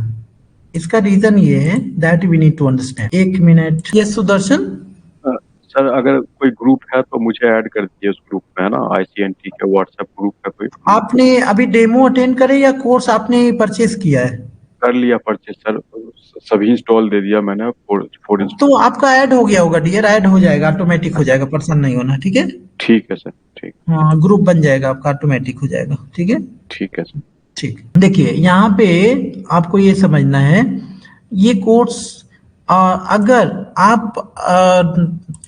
इसका रीजन ये है that we need to understand. एक मिनट, यस सुदर्शन। सर अगर कोई ग्रुप है तो मुझे ऐड कर दीजिए उस ग्रुप में, है ना, आईसीएनटी के व्हाट्सएप ग्रुप है कोई। आपने अभी डेमो अटेंड करे या कोर्स आपने परचेज किया है? कर लिया परचेज सर, सभी इंस्टॉल दे दिया मैंने, 4 तो आपका ऐड हो गया होगा डियर, ऐड हो जाएगा, ऑटोमेटिक हो जाएगा, परेशान नहीं होना, ठीक है। ठीक है सर, ठीक। हाँ, ग्रुप बन जाएगा आपका, ऑटोमेटिक हो जाएगा, ठीक है। ठीक है सर। ठीक, देखिए यहाँ पे आपको ये समझना है, ये कोर्स अगर आप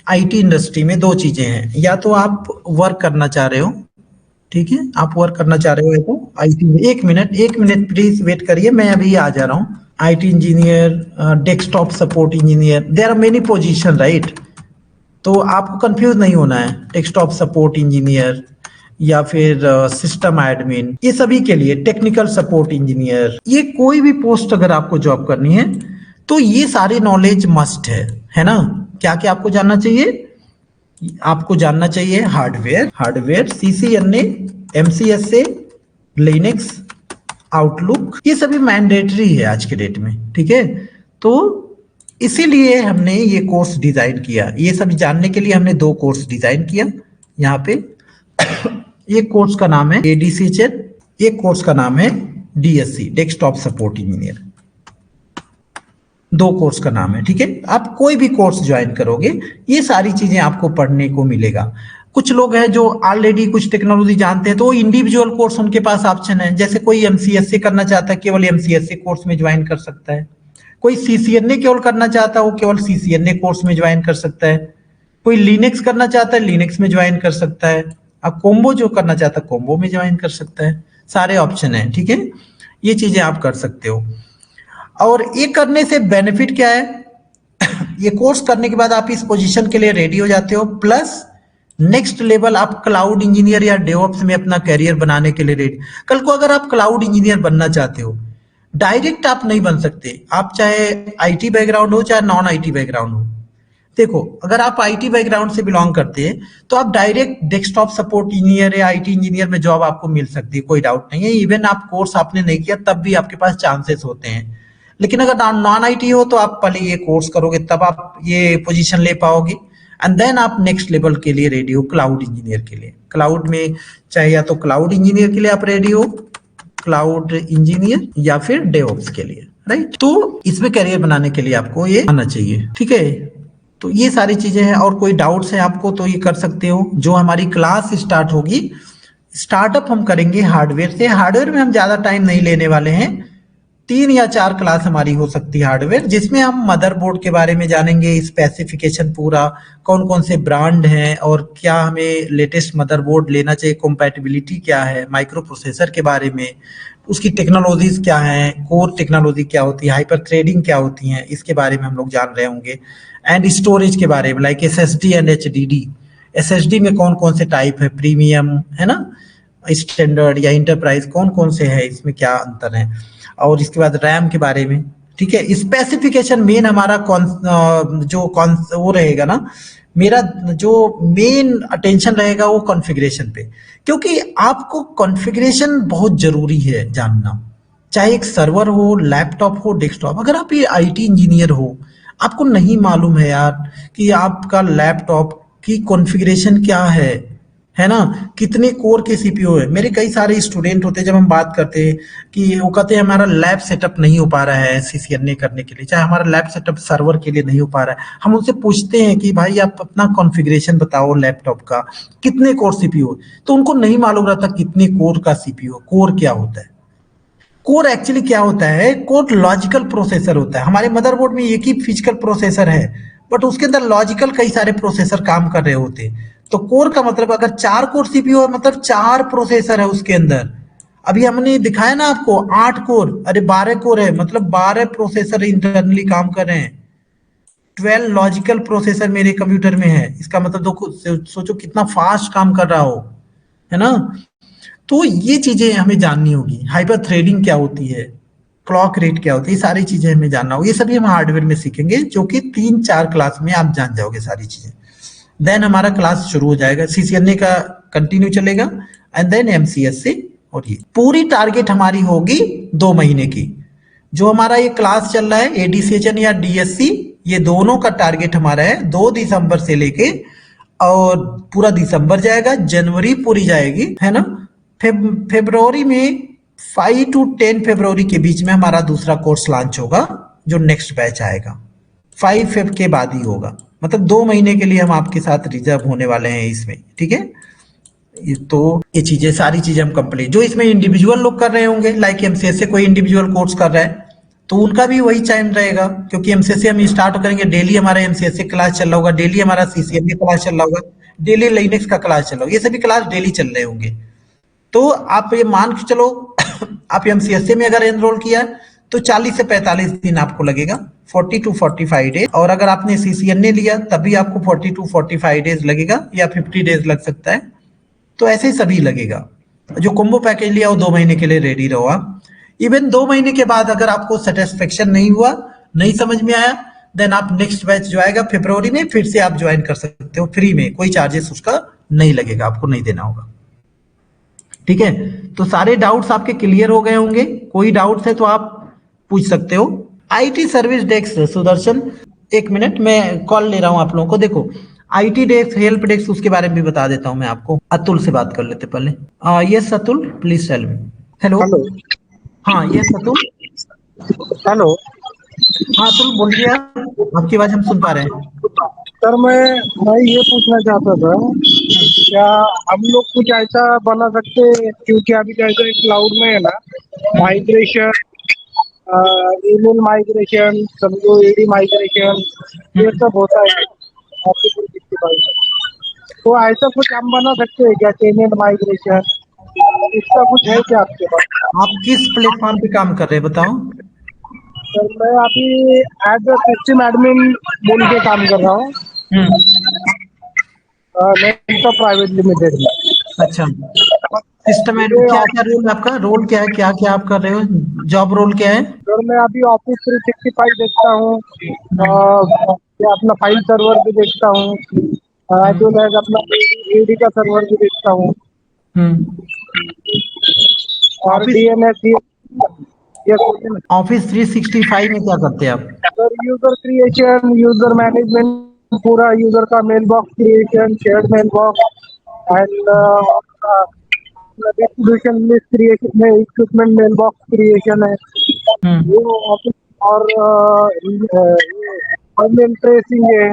आईटी इंडस्ट्री में दो चीजें हैं, या तो आप वर्क करना चाह रहे हो, ठीक है, आप वर्क करना चाह रहे हो तो आईटी में। एक मिनट प्लीज वेट करिए, मैं अभी आ जा रहा हूँ। IT engineer, desktop support engineer, there are many position, right. तो आपको कंफ्यूज नहीं होना है, डेस्कटॉप सपोर्ट इंजीनियर या फिर सिस्टम एडमिन, ये सभी के लिए, टेक्निकल सपोर्ट इंजीनियर, ये कोई भी पोस्ट अगर आपको जॉब करनी है तो ये सारे नॉलेज मस्ट है ना। क्या क्या आपको जानना चाहिए? आपको जानना चाहिए hardware CCNA, MCSA, Linux, outlook, ये सभी मैंडेटरी है आज के डेट में, ठीक है। तो इसीलिए हमने ये कोर्स डिजाइन किया। ये सब जानने के लिए हमने 2 कोर्स डिजाइन किया यहाँ पे। एक कोर्स का नाम है ADCHL, एक कोर्स का नाम है DSC, desktop support engineer. 2 course का नाम है, ठीक है। आप कोई भी कोर्स ज्वाइन करोगे ये सारी चीजें आपको पढ़ने को मिलेगा। कुछ लोग हैं जो ऑलरेडी कुछ टेक्नोलॉजी जानते हैं, तो इंडिविजुअल कोर्स उनके पास ऑप्शन है। जैसे कोई MCSA करना चाहता है, केवल MCSA कोर्स में ज्वाइन कर सकता है। कोई CCNA केवल करना चाहता है, वो केवल CCNA कोर्स में ज्वाइन कर सकता है। कोई लिनक्स करना चाहता है, लिनक्स में ज्वाइन कर सकता है। अब कोम्बो जो करना चाहता है, कोम्बो में ज्वाइन कर सकता है। सारे ऑप्शन है, ठीक है। ये चीजें आप कर सकते हो। और ये करने से बेनिफिट क्या है? ये कोर्स करने के बाद आप इस पोजीशन के लिए रेडी हो जाते हो, प्लस नेक्स्ट लेवल आप क्लाउड इंजीनियर या डेवऑप्स में अपना कैरियर बनाने के लिए रेडी। कल को अगर आप क्लाउड इंजीनियर बनना चाहते हो, डायरेक्ट आप नहीं बन सकते। आप चाहे IT बैकग्राउंड हो, चाहे नॉन IT बैकग्राउंड हो। देखो, अगर आप IT बैकग्राउंड से बिलोंग करते हैं तो आप डायरेक्ट डेस्कटॉप सपोर्ट इंजीनियर या IT इंजीनियर में जॉब आपको मिल सकती है, कोई डाउट नहीं है। इवन आप कोर्स आपने नहीं किया तब भी आपके पास चांसेस होते हैं। लेकिन अगर नॉन IT हो तो आप पहले ये कोर्स करोगे, तब आप ये पोजीशन ले पाओगे। एंड देन आप नेक्स्ट लेवल के लिए रेडी हो, क्लाउड इंजीनियर के लिए। क्लाउड में चाहे या तो क्लाउड इंजीनियर के लिए आप रेडी हो, क्लाउड इंजीनियर, या फिर डेवऑप्स के लिए, राइट। तो इसमें कैरियर बनाने के लिए आपको ये आना चाहिए, ठीक है। तो ये सारी चीजें हैं। और कोई डाउट्स है आपको तो ये कर सकते हो। जो हमारी क्लास स्टार्ट होगी, स्टार्टअप हम करेंगे हार्डवेयर से। हार्डवेयर में हम ज्यादा टाइम नहीं लेने वाले हैं, 3 या 4 क्लास हमारी हो सकती है हार्डवेयर, जिसमें हम मदरबोर्ड के बारे में जानेंगे, स्पेसिफिकेशन पूरा, कौन कौन से ब्रांड हैं और क्या हमें लेटेस्ट मदरबोर्ड लेना चाहिए, कंपैटिबिलिटी क्या है, माइक्रो प्रोसेसर के बारे में, उसकी टेक्नोलॉजीज क्या हैं, कोर टेक्नोलॉजी क्या होती है, हाइपर थ्रेडिंग क्या होती है, इसके बारे में हम लोग जान रहे होंगे। एंड स्टोरेज के बारे में, like SSD and HDD। SSD में कौन कौन से टाइप है, प्रीमियम है ना, स्टैंडर्ड या इंटरप्राइज, कौन कौन से है, इसमें क्या अंतर है। और इसके बाद रैम के बारे में, ठीक है। स्पेसिफिकेशन मेन हमारा वो रहेगा ना, मेरा जो मेन अटेंशन रहेगा वो कॉन्फ़िगरेशन पे, क्योंकि आपको कॉन्फ़िगरेशन बहुत जरूरी है जानना। चाहे एक सर्वर हो, लैपटॉप हो, डेस्कटॉप। अगर आप ये IT इंजीनियर हो, आपको नहीं मालूम है यार कि आपका लैपटॉप की कॉन्फ़िगरेशन क्या है ना, कितने कोर के CPU है। मेरे कई सारे स्टूडेंट होते हैं, जब हम बात करते हैं कि वो कहते हैं हमारा लैब सेटअप नहीं हो पा रहा है CCNA करने के लिए, चाहे हमारा लैब सेटअप सर्वर के लिए नहीं हो पा रहा है। हम उनसे पूछते हैं कि भाई आप अपना कॉन्फ़िगरेशन बताओ लैपटॉप का, कितने कोर CPU, तो उनको नहीं मालूम रहता कितने कोर का CPU। कोर क्या होता है? कोर एक्चुअली क्या होता है? कोर लॉजिकल प्रोसेसर होता है। हमारे मदरबोर्ड में एक ही फिजिकल प्रोसेसर है, बट उसके अंदर लॉजिकल कई सारे प्रोसेसर काम कर रहे होते हैं। तो कोर का मतलब, अगर 4 कोर CPU है मतलब 4 प्रोसेसर है उसके अंदर। अभी हमने दिखाया ना आपको 8 कोर, अरे 12 कोर है, मतलब 12 प्रोसेसर इंटरनली काम कर रहे हैं। 12 लॉजिकल प्रोसेसर मेरे कंप्यूटर में है। इसका मतलब सोचो कितना फास्ट काम कर रहा हो, है ना। तो ये चीजें हमें जाननी होगी। हाइपर थ्रेडिंग क्या होती है, क्लॉक रेट क्या होती है, ये सारी चीजें हमें जानना होगी। ये सभी हम हार्डवेयर में सीखेंगे, जो कि 3-4 क्लास में आप जान जाओगे सारी चीजें। देन हमारा क्लास शुरू हो जाएगा, CCNA का कंटिन्यू चलेगा, एंड देन MCSA। और ये पूरी टारगेट हमारी होगी 2 महीने की। जो हमारा ये क्लास चल रहा है ADCHL या DSC, ये दोनों का टारगेट हमारा है 2 दिसंबर से लेके, और पूरा दिसंबर जाएगा, जनवरी पूरी जाएगी, है ना। फरवरी में 5 to 10 फरवरी के बीच में हमारा दूसरा कोर्स लॉन्च होगा, जो नेक्स्ट बैच आएगा 5 फेब के बाद ही होगा। मतलब 2 महीने के लिए हम आपके साथ रिजर्व होने वाले हैं इसमें, ठीक है। तो ये चीजें, सारी चीजें हम कंप्लीट, जो इसमें इंडिविजुअल लोग कर रहे होंगे, लाइक MCSA कोई इंडिविजुअल कोर्स कर रहा है तो उनका भी वही टाइम रहेगा, क्योंकि MCSA हम स्टार्ट करेंगे, डेली हमारा MCSA क्लास चल रहा होगा, डेली हमारा CCNA क्लास चल रहा होगा, डेली लिनक्स का क्लास चल रहा होगा, ये सभी क्लास डेली चल रहे होंगे। तो आप ये मान के चलो आप MCSA में अगर एनरोल किया तो 40 से 45 दिन आपको लगेगा, 40 to 45 डेज। और अगर आपने CCNA लिया तभी आपको 40 to 45 डेज लगेगा, या 50 डेज लग सकता है। तो ऐसे ही सभी लगेगा। जो कॉम्बो पैकेज लिया वो 2 महीने के लिए रेडी रहो आप। इवन 2 महीने के बाद अगर आपको सेटिस्फेक्शन नहीं हुआ, नहीं समझ में आया, देन आप नेक्स्ट बैच जो आएगा फरवरी में फिर से आप ज्वाइन कर सकते हो फ्री में, कोई चार्जेस उसका नहीं लगेगा, आपको नहीं देना होगा। ठीक है, तो सारे डाउट्स आपके क्लियर हो गए होंगे। कोई डाउट्स है तो आप पूछ सकते हो। आईटी सर्विस डेस्क सुदर्शन, एक मिनट मैं कॉल ले रहा हूं आप लोगों को। देखो आईटी डेस्क, हेल्प डेस्क, उसके बारे में भी बता देता हूं मैं आपको। अतुल से बात कर लेते पहले। Yes Atul, please tell me. Hello. Hello. हाँ यस अतुल। हेलो। हाँ अतुल बोलिए, आपकी आवाज हम सुन पा रहे हैं। सर मैं ये पूछना चाहता था, क्या हम लोग कुछ ऐसा बना सकते हैं, क्योंकि अभी जैसे क्लाउड में है ना माइग्रेशन, ईमेल माइग्रेशन, समझो एडी माइग्रेशन, ये सब होता है Office 365 में। तो ऐसा कुछ हम बना सकते हैं क्या, पेमेंट माइग्रेशन, इसका कुछ है क्या आपके पास? आप किस प्लेटफॉर्म पे काम कर रहे हैं बताओ। सर मैं अभी एज अ सिस्टम एडमिन बोल के काम कर रहा हूँ नेक्स्ट प्राइवेट लिमिटेड में। अच्छा, सिस्टम है, ये क्या क्या रोल आपका, रोल क्या है, क्या क्या आप कर रहे हो, जॉब रोल क्या है? सर मैं अभी Office 365 देखता हूँ, या अपना फाइल सर्वर भी देखता हूँ, एज वेल एज अपना एडी का सर्वर भी देखता हूँ, और डीएनएस ये ऑफिस 365 में क्या करते हैं आप? Sir user creation, user management, पूरा यूजर का mail box creation, shared mail box and distribution list creation है, इक्विपमेंट मेल बॉक्स क्रिएशन है, वो ऑफिस, और ईमेल ट्रेसिंग है,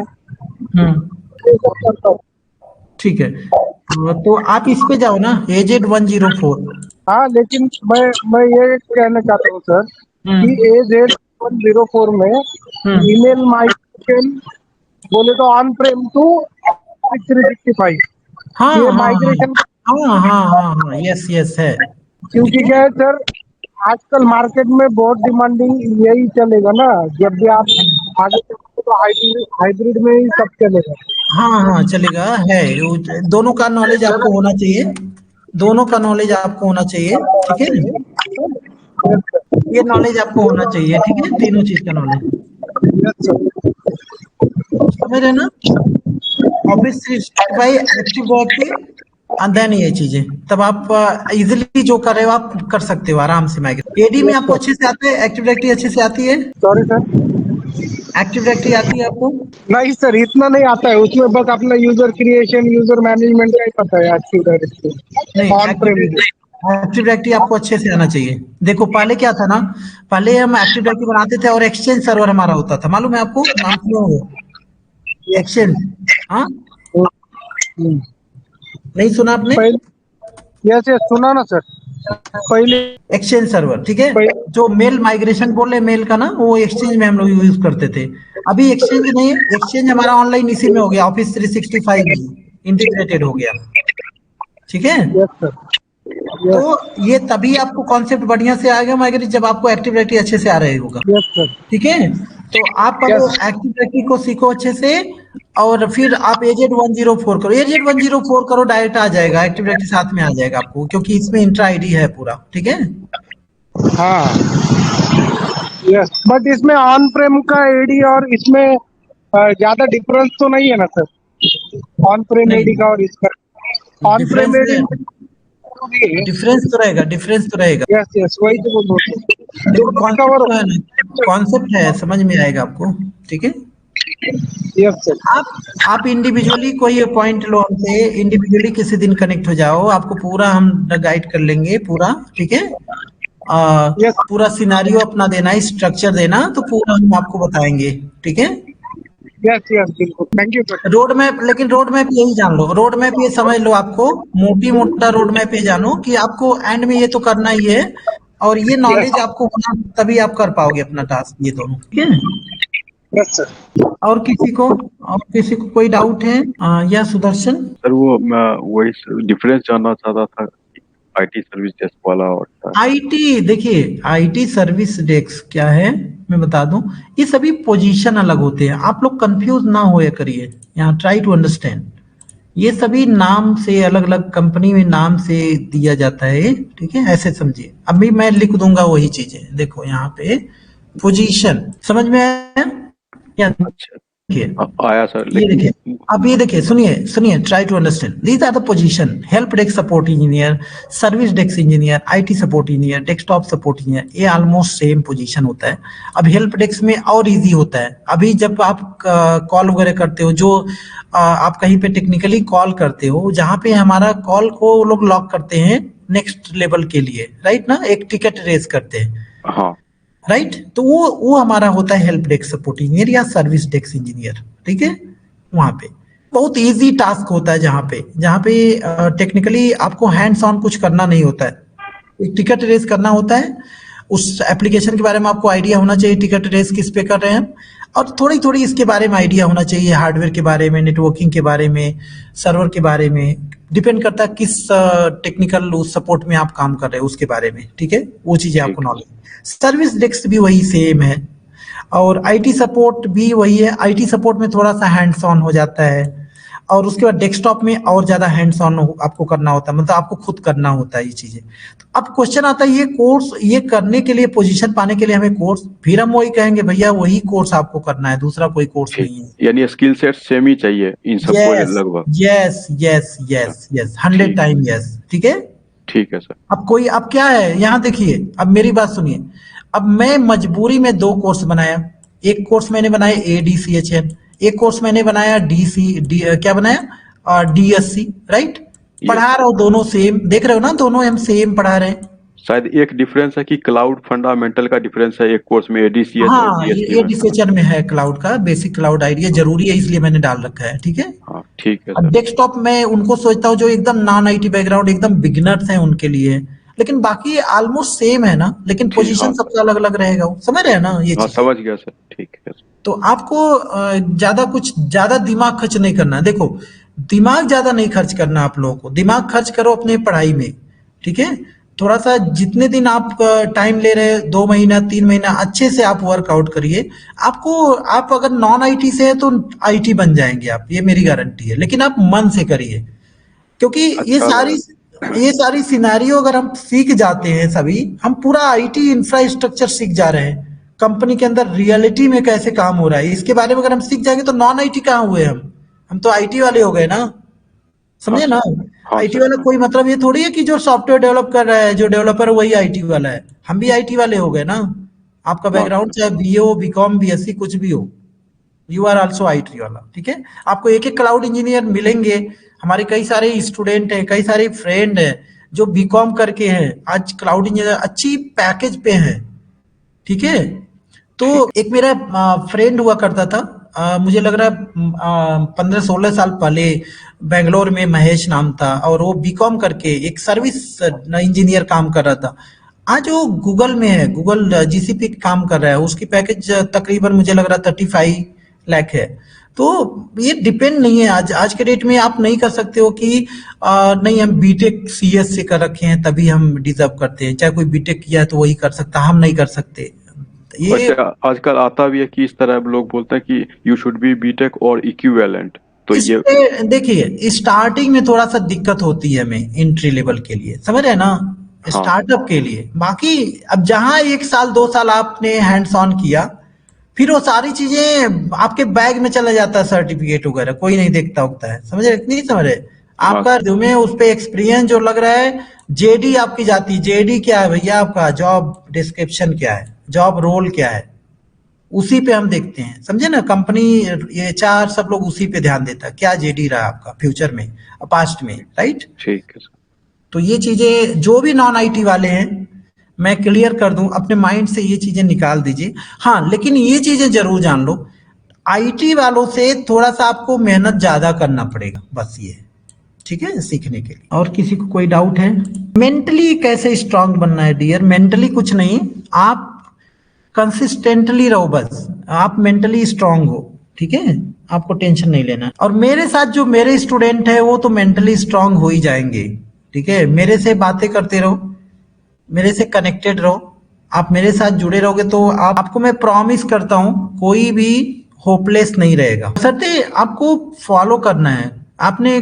ये सब करता हूँ। ठीक है, तो आप इस पे जाओ ना, AZ 104। हाँ, लेकिन मैं ये कहना चाहता हूँ सर कि AZ 104 में ईमेल माइग्रेशन बोले तो ऑन प्रेम टू 365, हाँ ये हाँ माइग्रेशन, हाँ हाँ हाँ हाँ, यस यस है। क्योंकि क्या है सर, आजकल मार्केट में बहुत डिमांडिंग यही चलेगा ना, जब भी आप आगे चलोगे तो हाइब्रिड में ही सब चलेगा। हाँ हाँ चलेगा, है दोनों का नॉलेज आपको होना चाहिए, दोनों का नॉलेज आपको होना चाहिए। ठीक है, ये नॉलेज आपको होना चाहिए, ठीक है, तीनों चीज का नॉलेज, समझ रहे ना? Office 365 active directory and then ये चीजें, तब आप इजीली जो कर रहे हो आप कर सकते हो आराम से माइग्रेट। एडी में आपको अच्छे से आते हैं, एक्टिव डायरेक्टरी अच्छे से आती है? सॉरी सर, एक्टिव डायरेक्टरी आती है आपको? नहीं सर, इतना नहीं आता है, उसमें बस अपना यूजर क्रिएशन, यूजर मैनेजमेंट का ही पता है एक्टिव डायरेक्टरी नहीं, ऑन प्रेम। एक्टिव डायरेक्टरी आपको अच्छे से आना चाहिए। देखो पहले क्या था ना, पहले हम एक्टिव डायरेक्टरी बनाते थे और एक्सचेंज सर्वर हमारा होता था, मालूम है आपको, नाम सुना हो एक्सचेंज? हाँ, नहीं सुना आपने? यस यस, सुना ना सर, पहले एक्सचेंज सर्वर, ठीक है, जो मेल माइग्रेशन बोल रहे मेल का ना, वो एक्सचेंज में हम लोग यूज करते थे। अभी एक्सचेंज नहीं है, एक्सचेंज हमारा ऑनलाइन इसी में हो गया, ऑफिस 365 में इंटीग्रेटेड हो गया। ठीक है, यस सर, तो ये तभी आपको कॉन्सेप्ट बढ़िया से आएगा माइग्रेट जब आपको एक्टिव डायरेक्टरी अच्छे से आ रहे होगा। यस सर, ठीक है, तो आप पहले एक्टिव डायरेक्टरी को सीखो अच्छे से, और फिर आप AZ 104 करो, AZ 104 करो, डायरेक्ट आ जाएगा, एक्टिव डायरेक्टरी साथ में आ जाएगा आपको, क्योंकि इसमें इंट्रा आईडी है पूरा। ठीक है, हाँ यस, बट इसमें ऑन प्रेम का एडी और इसमें ज्यादा डिफरेंस तो नहीं है ना सर, ऑन प्रेम नहीं, एडी का और इसका? ऑन प्रेम एडी डिफरेंस तो रहेगा, डिफरेंस तो रहेगा। यस यस, वही तो बोल रहा हूँ, देखो दोनों कॉन्सेप्ट कवर तो है ना, कॉन्सेप्ट है, समझ में आएगा आपको। ठीक है, यस सर, आप इंडिविजुअली कोई पॉइंट लो हमसे, इंडिविजुअली किसी दिन कनेक्ट हो जाओ, आपको पूरा हम गाइड कर लेंगे पूरा। ठीक है, पूरा सिनारियो अपना देना, स्ट्रक्चर देना, तो पूरा हम आपको बताएंगे। ठीक है, यस यस, बिल्कुल, thank you sir. Road map, लेकिन रोड मैप यही जान लो, रोड मैप ये समझ लो, आपको मोटी मोटा रोड मैप ये जानो कि आपको एंड में ये तो करना ही है, और ये नॉलेज आपको होना, तभी आप कर पाओगे अपना टास्क, ये दोनों। ठीक है, यस सर। और किसी को कोई डाउट है? या सुदर्शन सर वो मैं वही डिफरेंस जानना चाहता था आईटी सर्विस डेस्क वाला और आईटी, देखिए आईटी सर्विस डेस्क क्या है मैं बता दूं, ये सभी पोजीशन अलग होते हैं, आप लोग कंफ्यूज ना होए करिए, यहाँ ट्राई टू अंडरस्टैंड, ये सभी नाम से अलग अलग कंपनी में नाम से दिया जाता है। ठीक है, ऐसे समझिए, अभी मैं लिख दूंगा वही चीजें, देखो यहाँ पे पोजीशन समझ में आया, या अच्छा देखिए आया सर, ये लेकिन देखिए, अब ये देखिए, सुनिए, try to understand these are the position: help desk support engineer, service desk engineer, IT support engineer, desktop support engineer, ये ऑलमोस्ट सेम पोजीशन होता है। अब हेल्प डेस्क में और इजी होता है। अभी जब आप कॉल वगैरह करते हो, जो आप कहीं पे टेक्निकली कॉल करते हो, जहाँ पे हमारा कॉल को वो लोग लॉक करते हैं नेक्स्ट लेवल के लिए, राइट ना, एक टिकट रेज करते हैं, हाँ राइट। तो वो हमारा होता है हेल्प डेस्क सपोर्ट इंजीनियर या सर्विस डेस्क इंजीनियर, ठीक है। वहां पे बहुत इजी टास्क होता है, जहाँ पे टेक्निकली आपको हैंड्स ऑन कुछ करना नहीं होता है, एक टिकट रेस करना होता है। उस एप्लीकेशन के बारे में आपको आइडिया होना चाहिए, टिकट रेस किस पे कर रहे हैं, और थोड़ी थोड़ी इसके बारे में आइडिया होना चाहिए, हार्डवेयर के बारे में, नेटवर्किंग के बारे में, सर्वर के बारे में। डिपेंड करता है किस टेक्निकल सपोर्ट में आप काम कर रहे हो उसके बारे में, ठीक है, वो चीजें आपको नॉलेज। सर्विस डेस्क भी वही सेम है, और आईटी सपोर्ट भी वही है। आईटी सपोर्ट में थोड़ा सा हैंड्स ऑन हो जाता है, और उसके बाद डेस्कटॉप में और ज्यादा हैंड्स ऑन आपको करना होता है, मतलब आपको खुद करना होता है ये चीजें। तो अब क्वेश्चन आता है, ये कोर्स ये करने के लिए, पोजीशन पाने के लिए हमें कोर्स, फिर हम वही कहेंगे भैया वही कोर्स आपको करना है, दूसरा कोई कोर्स नहीं है। यानी स्किल सेट सेम ही चाहिए इन सबको लगभग। Yes yes yes yes 100 time yes, ठीक है। ठीक है सर। अब क्या है, यहाँ देखिए, अब मेरी बात सुनिए। अब मैं मजबूरी में 2 कोर्स बनाया। एक कोर्स मैंने बनाया ADCHN, एक कोर्स मैंने बनाया क्या बनाया, DSC, राइट। पढ़ा रहा हूँ दोनों सेम, देख रहे हो ना, दोनों हम सेम पढ़ा रहे हैं। शायद एक डिफरेंस है कि क्लाउड फंडामेंटल का डिफरेंस है एक कोर्स में, ADCH हाँ, और DSC ये ADCHN में है, क्लाउड का बेसिक क्लाउड आइडिया जरूरी है, इसलिए मैंने डाल रखा है, ठीक है। हाँ ठीक है अब सर। डेस्कटॉप में उनको सोचता हूँ जो एकदम नॉन IT बैकग्राउंड, एकदम बिगिनर्स हैं उनके लिए, लेकिन बाकी ऑलमोस्ट सेम है ना, लेकिन पोजीशन सबका अलग अलग रहेगा, समझ रहे हैं ना ये चीज। समझ गया सर, ठीक है। तो आपको ज्यादा दिमाग खर्च नहीं करना। देखो, दिमाग ज्यादा नहीं खर्च करना आप लोगों को, दिमाग खर्च करो अपने पढ़ाई में, ठीक है। थोड़ा सा जितने दिन आप टाइम ले रहे, 2 महीना 3 महीना, अच्छे से आप वर्कआउट करिए। आप अगर नॉन IT से है तो IT बन जाएंगे आप, ये मेरी गारंटी है, लेकिन आप मन से करिए, क्योंकि ये सारी सिनेरियो अगर हम सीख जाते हैं सभी, हम पूरा IT इंफ्रास्ट्रक्चर सीख जा रहे हैं, कंपनी के अंदर रियलिटी में कैसे काम हो रहा है इसके बारे में अगर हम सीख जाएंगे, तो नॉन IT कहाँ हुए हम तो IT वाले हो गए ना, समझे ना। IT वाला कोई मतलब ये थोड़ी है कि जो सॉफ्टवेयर डेवलप कर रहा है, जो डेवलपर है वही IT वाला है। हम भी IT वाले हो गए ना। आपका बैकग्राउंड चाहे BA हो, BCom, BSc कुछ भी हो, यू आर ऑल्सो IT वाला, ठीक है। आपको एक क्लाउड इंजीनियर मिलेंगे। हमारे कई सारे स्टूडेंट हैं, कई सारे फ्रेंड हैं जो BCom करके हैं, आज क्लाउड इंजीनियर अच्छी पैकेज पे हैं, ठीक है। तो एक मेरा फ्रेंड हुआ करता था, मुझे लग रहा है 15-16 साल पहले, बेंगलोर में महेश नाम था, और वो BCom करके एक सर्विस इंजीनियर काम कर रहा था। आज वो गूगल में है, गूगल GCP काम कर रहा है, उसकी पैकेज तकरीबन मुझे लग रहा 35 लाख है। तो ये डिपेंड नहीं है, आज के डेट में आप नहीं कर सकते हो कि नहीं हम BTech CS से कर रखे हैं तभी हम डिजर्व करते हैं, चाहे कोई BTech किया है तो वही कर सकता, हम नहीं कर सकते। ये आजकल आता भी है कि इस तरह लोग बोलते हैं कि यू शुड बी BTech और इक्विवेलेंट, तो ये देखिए, स्टार्टिंग में थोड़ा सा दिक्कत होती है हमें एंट्री लेवल के लिए, समझ रहे हैं ना, स्टार्टअप के लिए। बाकी अब जहां 1 साल 2 साल आपने हैंड्स ऑन किया, फिर वो सारी चीजें आपके बैग में चला जाता है, सर्टिफिकेट वगैरह कोई नहीं देखता उगता है, समझ रहे, नहीं समझ रहे। आपका रिज्यूमे, उस पे एक्सपीरियंस जो लग रहा है, JD आपकी जाती है, JD क्या है भैया, आपका जॉब डिस्क्रिप्शन क्या है, जॉब रोल क्या है, उसी पे हम देखते हैं, समझे ना। कंपनी HR सब लोग उसी पे ध्यान देता है, क्या JD रहा आपका फ्यूचर में, पास्ट में, राइट। ठीक है। तो ये चीजें जो भी नॉन IT वाले हैं, मैं क्लियर कर दूं, अपने माइंड से ये चीजें निकाल दीजिए। हाँ, लेकिन ये चीजें जरूर जान लो, IT वालों से थोड़ा सा आपको मेहनत ज्यादा करना पड़ेगा, बस ये, ठीक है, सीखने के लिए। और किसी को कोई डाउट है? मेंटली कैसे स्ट्रांग बनना है डियर? मेंटली कुछ नहीं, आप कंसिस्टेंटली रहो, बस आप मेंटली स्ट्रांग हो, ठीक है, आपको टेंशन नहीं लेना। और मेरे साथ जो मेरे स्टूडेंट है वो तो मेंटली स्ट्रांग हो ही जाएंगे, ठीक है। मेरे से बातें करते रहो, मेरे से कनेक्टेड रहो, आप मेरे साथ जुड़े रहोगे तो आपको मैं प्रॉमिस करता हूं कोई भी होपलेस नहीं रहेगा। सत्य आपको फॉलो करना है। आपने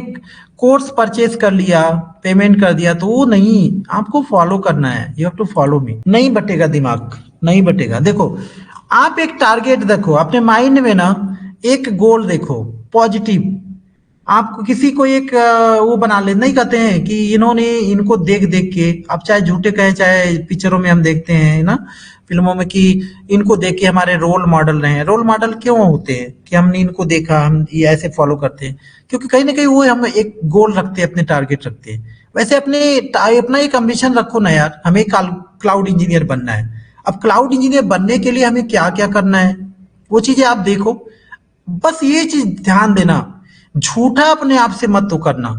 कोर्स परचेज कर लिया, पेमेंट कर दिया, तो वो नहीं, आपको फॉलो करना है, you have to follow me. नहीं बटेगा दिमाग, नहीं बटेगा। देखो, आप एक टारगेट देखो अपने माइंड में ना, एक गोल देखो पॉजिटिव। आपको किसी को एक वो बना ले, नहीं कहते हैं कि इन्होंने इनको देख देख के, आप चाहे झूठे कहे चाहे पिक्चरों में हम देखते हैं ना, फिल्मों में, कि इनको देख के हमारे रोल मॉडल रहे हैं। रोल मॉडल क्यों होते हैं कि हमने इनको देखा, हम ये ऐसे फॉलो करते हैं, क्योंकि कहीं ना कहीं वो हम एक गोल रखते हैं, अपने टारगेट रखते हैं। वैसे अपना एक एम्बिशन रखो ना यार, हमें क्लाउड इंजीनियर बनना है। अब क्लाउड इंजीनियर बनने के लिए हमें क्या क्या करना है, वो चीजें आप देखो। बस ये चीज ध्यान देना, झूठा अपने आप से मत तो करना,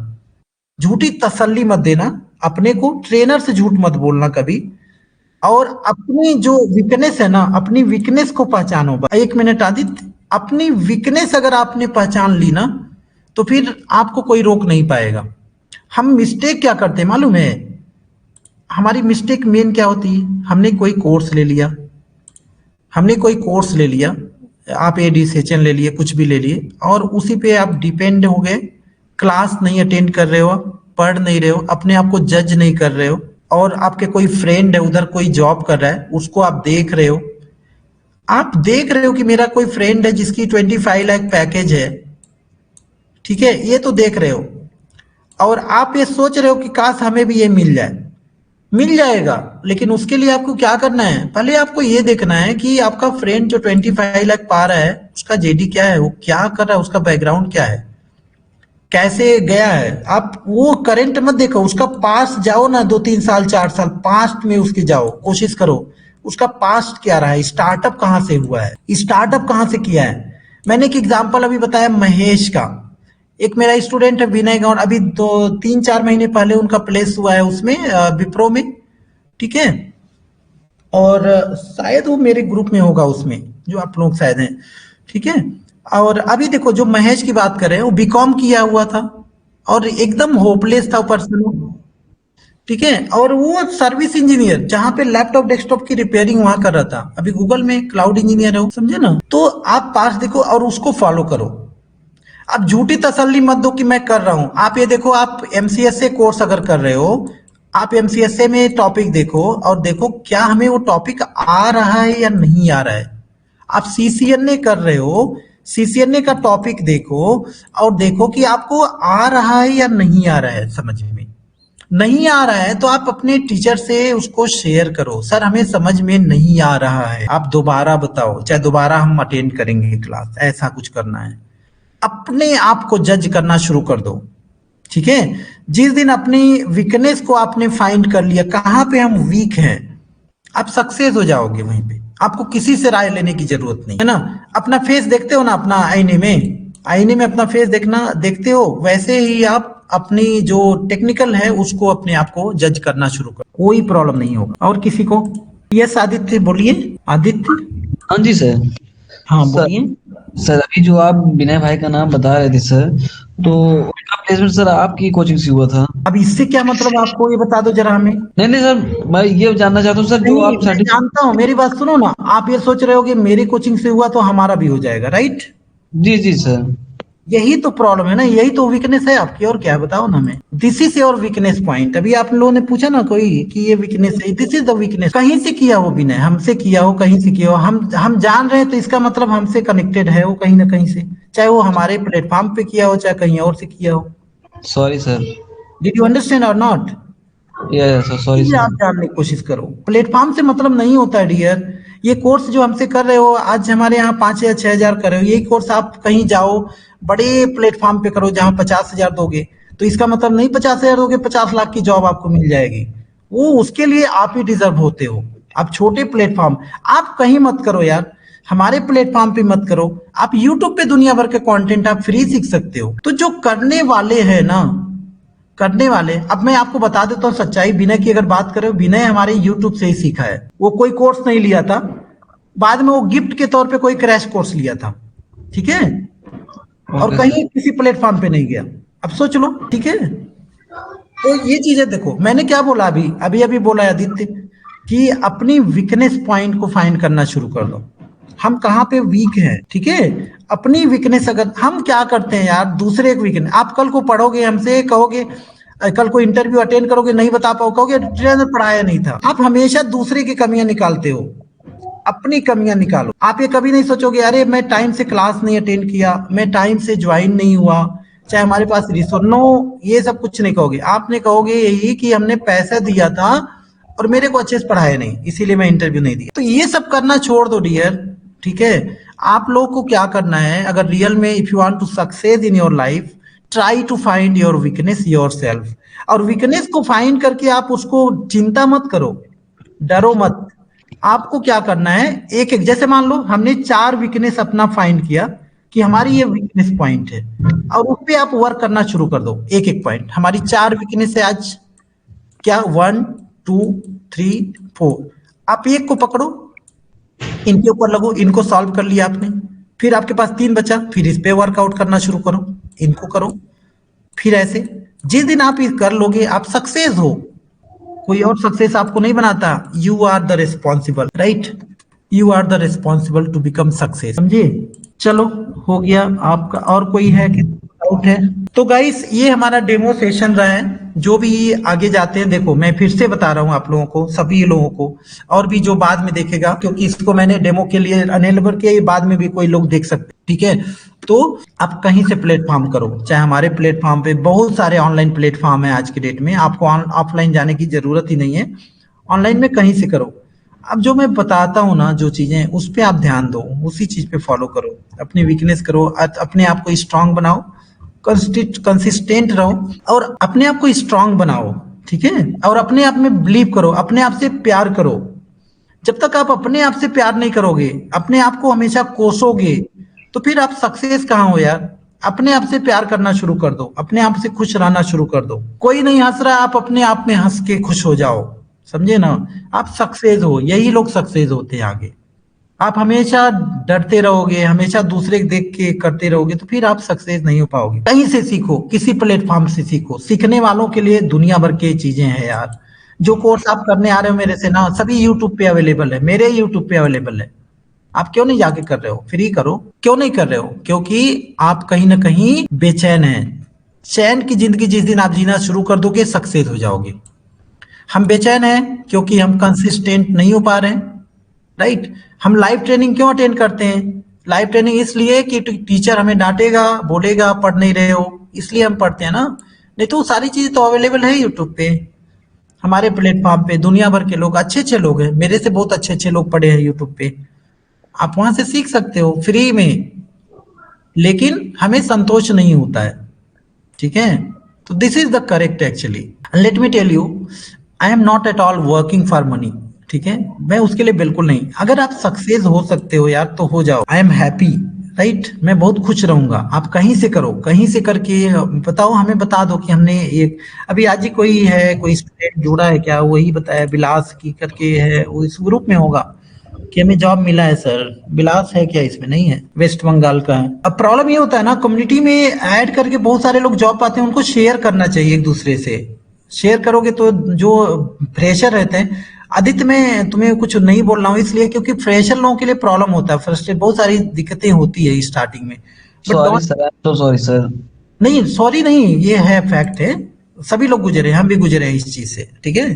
झूठी तसल्ली मत देना अपने को, ट्रेनर से झूठ मत बोलना कभी। और अपनी जो वीकनेस है ना, अपनी वीकनेस को पहचानो। एक मिनट आदित्य, अपनी वीकनेस अगर आपने पहचान ली ना, तो फिर आपको कोई रोक नहीं पाएगा। हम मिस्टेक क्या करते हैं मालूम है, हमारी मिस्टेक मेन क्या होती है, हमने कोई कोर्स ले लिया, आप एडिसेशन ले लिए, कुछ भी ले लिए, और उसी पे आप डिपेंड हो गए, क्लास नहीं अटेंड कर रहे हो, पढ़ नहीं रहे हो, अपने आप को जज नहीं कर रहे हो, और आपके कोई फ्रेंड है उधर कोई जॉब कर रहा है, उसको आप देख रहे हो कि मेरा कोई फ्रेंड है जिसकी 25 लाख पैकेज है, ठीक है, ये तो देख रहे हो, और आप ये सोच रहे हो कि काश हमें भी ये मिल जाएगा। लेकिन उसके लिए आपको क्या करना है, पहले आपको ये देखना है कि आपका फ्रेंड जो 25 लाख पा रहा है, उसका जेडी क्या है, वो क्या कर रहा है, उसका बैकग्राउंड क्या है, कैसे गया है। आप वो करंट मत देखो, उसका पास्ट जाओ ना, 2-3 साल 4 साल पास्ट में उसके जाओ, कोशिश करो उसका पास्ट क्या रहा है, स्टार्टअप कहाँ से हुआ है, स्टार्टअप कहाँ से किया है। मैंने एक एग्जाम्पल अभी बताया महेश का, एक मेरा स्टूडेंट है विनय गौड़, अभी 2-3-4 महीने पहले उनका प्लेस हुआ है उसमें, विप्रो में, ठीक है, और शायद वो मेरे ग्रुप में होगा उसमें, जो आप लोग शायद हैं, ठीक है। और अभी देखो जो महेश की बात कर रहे हैं, वो बीकॉम किया हुआ था और एकदम होपलेस था पर्सन, ठीक है, और वो सर्विस इंजीनियर जहां पे लैपटॉप डेस्कटॉप की रिपेयरिंग वहां कर रहा था, अभी गूगल में क्लाउड इंजीनियर है वो, समझे ना। तो आप पास देखो और उसको फॉलो करो। आप झूठी तसल्ली मत दो कि मैं कर रहा हूं। आप ये देखो, आप एमसीएसए कोर्स अगर कर रहे हो, आप एमसीएसए में टॉपिक देखो और देखो क्या हमें वो टॉपिक आ रहा है या नहीं आ रहा है। आप सीसीएनए कर रहे हो, सीसीएनए का टॉपिक देखो और देखो कि आपको आ रहा है या नहीं आ रहा है। समझ में नहीं आ रहा है तो आप अपने टीचर से उसको शेयर करो, सर हमें समझ में नहीं आ रहा है, आप दोबारा बताओ, चाहे दोबारा हम अटेंड करेंगे क्लास, ऐसा कुछ करना है। अपने आप को जज करना शुरू कर दो, ठीक है। जिस दिन अपनी वीकनेस को आपने फाइंड कर लिया, कहाँ पे हम वीक हैं, आप सक्सेस हो जाओगे वहीं पे। आपको किसी से राय लेने की जरूरत नहीं है ना। अपना फेस देखते हो ना, अपना आईने में अपना फेस देखते हो, वैसे ही आप अपनी जो टेक्निकल है उसको अपने आप को जज करना शुरू करो, कोई प्रॉब्लम नहीं होगा। और किसी को? यस आदित्य, बोलिए आदित्य। हाँ जी सर। हाँ बोलिए सर। अभी जो आप विनय भाई का नाम बता रहे थे सर, तो उनका प्लेसमेंट सर आपकी कोचिंग से हुआ था? अब इससे क्या मतलब, आपको ये बता दो जरा हमें। नहीं सर, मैं ये जानना चाहता हूँ सर, जो आप मैं जानता हूँ, मेरी बात सुनो ना। आप ये सोच रहे हो कि मेरी कोचिंग से हुआ तो हमारा भी हो जाएगा, राइट? जी सर। यही तो प्रॉब्लम है ना, यही तो वीकनेस है आपकी, और क्या बताओ ना हमें। This is your weakness point. अभी आप लोगों ने पूछा ना कोई कि ये वीकनेस है, दिस इज द वीकनेस। कहीं से किया हो विनय, हमसे किया हो, कहीं से किया हो, हम जान रहे हैं तो इसका मतलब हमसे कनेक्टेड है वो कहीं ना कहीं से, चाहे वो हमारे प्लेटफॉर्म पे किया हो चाहे कहीं और से किया हो। Sorry sir. Did you understand और नॉट? Sir sorry sir. आप जानने की कोशिश करो, प्लेटफॉर्म से मतलब नहीं होता है डियर। ये कोर्स जो हमसे कर रहे हो, आज हमारे यहाँ 5 या 6 हजार कर रहे हो, यही कोर्स आप कहीं जाओ बड़े प्लेटफॉर्म पे करो जहाँ 50 हजार दोगे, तो इसका मतलब नहीं 50 हजार दोगे 50 लाख की जॉब आपको मिल जाएगी। वो उसके लिए आप ही डिजर्व होते हो। आप छोटे प्लेटफॉर्म आप कहीं मत करो यार, हमारे प्लेटफॉर्म पे मत करो। आप यूट्यूब पे दुनिया भर के कंटेंट आप फ्री सीख सकते हो। तो जो करने वाले हैं ना, करने वाले, अब मैं आपको बता देता हूँ सच्चाई। विनय की अगर बात करें, विनय हमारे यूट्यूब से ही सीखा है। वो कोई कोर्स नहीं लिया था, बाद में वो गिफ्ट के तौर पे कोई क्रैश कोर्स लिया था, ठीक है, और कहीं किसी प्लेटफॉर्म पे नहीं गया। अब सोच लो, ठीक है। तो ये चीजें देखो, मैंने क्या बोला अभी बोला आदित्य कि अपनी वीकनेस पॉइंट को फाइंड करना शुरू कर दो। हम कहाँ पे वीक हैं, ठीक है। अपनी वीकनेस, अगर हम क्या करते हैं यार, दूसरे की वीकनेस, आप कल को पढ़ोगे हमसे, कहोगे कल को इंटरव्यू अटेंड करोगे, नहीं बता पाओ, कहोगे ट्रेनर पढ़ाया नहीं था। आप हमेशा दूसरे की कमियां निकालते हो, अपनी कमियां निकालो। आप ये कभी नहीं सोचोगे अरे मैं टाइम से क्लास नहीं अटेंड किया, मैं टाइम से ज्वाइन नहीं हुआ, चाहे हमारे पास रिसोर्स नो, ये सब कुछ नहीं कहोगे। आपने कहोगे यही कि हमने पैसा दिया था और मेरे को अच्छे से पढ़ाया नहीं, इसीलिए मैं इंटरव्यू नहीं दिया। तो ये सब करना छोड़ दो डियर, ठीक है। आप लोग को क्या करना है, अगर रियल में if you want to success in your life, try to find your weakness yourself. और वीकनेस को फाइंड करके आप उसको चिंता मत करो, डरो मत। आपको क्या करना है, एक एक, जैसे मान लो हमने 4 वीकनेस अपना फाइंड किया कि हमारी ये वीकनेस पॉइंट है, और उस पे आप वर्क करना शुरू कर दो। एक एक पॉइंट, हमारी 4 वीकनेस है आज क्या, 1 2 3 4। आप एक को पकड़ो, इनके ऊपर लगो, इनको सॉल्व कर लिया आपने, फिर आपके पास 3 बचा, फिर इस पे वर्कआउट करना शुरू करो, इनको करो, फिर ऐसे। जिस दिन आप ये कर लोगे आप सक्सेस हो, कोई और सक्सेस आपको नहीं बनाता। You are the responsible, right, you are the responsible to become success, समझिए। चलो हो गया आपका, और कोई है कि डाउट है? तो गाइस ये हमारा डेमो सेशन रहा है। जो भी आगे जाते हैं, देखो मैं फिर से बता रहा हूँ आप लोगों को, सभी लोगों को, और भी जो बाद में देखेगा, क्योंकि इसको मैंने डेमो के लिए अनेलेबल किया, बाद में भी कोई लोग देख सकते, ठीक है। तो आप कहीं से प्लेटफॉर्म करो, चाहे हमारे प्लेटफॉर्म पे बहुत सारे ऑनलाइन प्लेटफॉर्म है आज की डेट में, आपको ऑफलाइन जाने की जरूरत ही नहीं है, ऑनलाइन में कहीं से करो। अब जो मैं बताता हूँ ना, जो चीजें, उस पे आप ध्यान दो, उसी चीज पे फॉलो करो, अपनी वीकनेस करो, अपने आप को स्ट्रांग बनाओ, कंसिस्टेंट रहो और अपने आप को स्ट्रांग बनाओ, ठीक है। और अपने आप में बिलीव करो, अपने आप से प्यार करो। जब तक आप अपने आप से प्यार नहीं करोगे, अपने आप को हमेशा कोसोगे, तो फिर आप सक्सेस कहाँ हो यार। अपने आप से प्यार करना शुरू कर दो, अपने आप से खुश रहना शुरू कर दो। कोई नहीं हंस रहा, आप अपने आप में हंस के खुश हो जाओ, समझे ना। आप सक्सेस हो, यही लोग सक्सेस होते हैं आगे। आप हमेशा डरते रहोगे, हमेशा दूसरे देख के करते रहोगे, तो फिर आप सक्सेस नहीं हो पाओगे। कहीं से सीखो, किसी प्लेटफॉर्म से सीखो। सीखने वालों के लिए दुनिया भर की चीजें हैं यार। जो कोर्स आप करने आ रहे हो मेरे से ना, सभी यूट्यूब पे अवेलेबल है, मेरे यूट्यूब पे अवेलेबल है। आप क्यों नहीं जाके कर रहे हो, फ्री करो। क्यों नहीं कर रहे हो? क्योंकि आप कहीं ना कहीं बेचैन हैं। चैन की जिंदगी जिस दिन आप जीना शुरू कर दोगे, सक्सेस हो जाओगे। हम बेचैन हैं क्योंकि हम कंसिस्टेंट नहीं हो पा रहे हैं, राइट। हम लाइव ट्रेनिंग क्यों अटेंड करते हैं? लाइव ट्रेनिंग इसलिए कि टीचर हमें डांटेगा, बोलेगा पढ़ नहीं रहे हो, इसलिए हम पढ़ते हैं ना। नहीं तो सारी चीजें तो अवेलेबल है यूट्यूब पे, हमारे प्लेटफॉर्म पे। दुनिया भर के लोग, अच्छे अच्छे लोग हैं, मेरे से बहुत अच्छे अच्छे लोग पढ़े हैं यूट्यूब पे। आप वहां से सीख सकते हो फ्री में, लेकिन हमें संतोष नहीं होता है, ठीक है। तो this is the correct actually. Let me tell you, I am not at all working for money, ठीक है। मैं उसके लिए बिल्कुल नहीं। अगर आप सक्सेस हो सकते हो यार, तो हो जाओ। I am happy, right. मैं बहुत खुश रहूंगा। आप कहीं से करो, कहीं से करके बताओ, हमें बता दो कि हमने एक, अभी आज ही कोई है, कोई स्टूडेंट जुड़ा है क्या, वही बताया, बिलास की करके है, वो इस ग्रुप में होगा कि हमें जॉब मिला है सर। बिलास है क्या इसमें? नहीं है, वेस्ट बंगाल का है। अब प्रॉब्लम ये होता है ना, कम्युनिटी में ऐड करके बहुत सारे लोग जॉब पाते हैं, उनको शेयर करना चाहिए एक दूसरे से। शेयर करोगे तो जो फ्रेशर रहते हैं, आदित्य मैं तुम्हें कुछ नहीं बोल रहा हूँ इसलिए क्योंकि फ्रेशर लोगों के लिए प्रॉब्लम होता है, फर्स्ट बहुत सारी दिक्कतें होती है स्टार्टिंग में। सॉरी सर, तो सॉरी सर। नहीं सॉरी नहीं, ये है फैक्ट है, सभी लोग गुजरे, हम भी गुजरे हैं इस चीज से, ठीक है।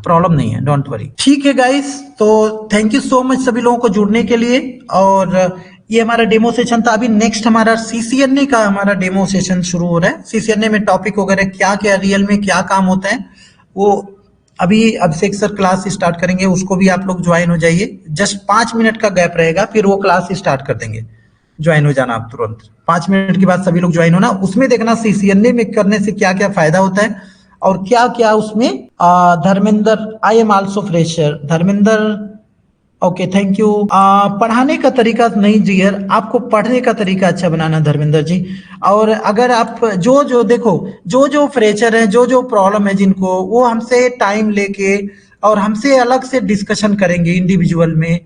प्रॉब्लम नहीं है, डोंट वरी। ठीक है गाइस, तो थैंक यू सो मच सभी लोगों को जुड़ने के लिए। और ये हमारा डेमो सेशन था। अभी नेक्स्ट हमारा सीसीएनए का हमारा डेमो सेशन शुरू हो रहा है। सीसीएनए में टॉपिक वगैरह क्या क्या रियल में क्या काम होता है, वो अभी अभिषेक सर क्लास स्टार्ट करेंगे, उसको भी आप लोग ज्वाइन हो जाइए। जस्ट 5 मिनट का गैप रहेगा, फिर वो क्लास स्टार्ट कर देंगे। ज्वाइन हो जाना आप तुरंत, 5 मिनट के बाद सभी लोग ज्वाइन होना। उसमें देखना सीसीएनए में करने से क्या क्या फायदा होता है और क्या क्या उसमें। Dharmendra, I am also fresher. Dharmendra, okay thank you. पढ़ाने का तरीका नहीं जियर, आपको पढ़ने का तरीका अच्छा बनाना धर्मेंद्र जी। और अगर आप जो देखो, जो फ्रेशर है, जो प्रॉब्लम है जिनको, वो हमसे टाइम लेके और हमसे अलग से डिस्कशन करेंगे इंडिविजुअल में।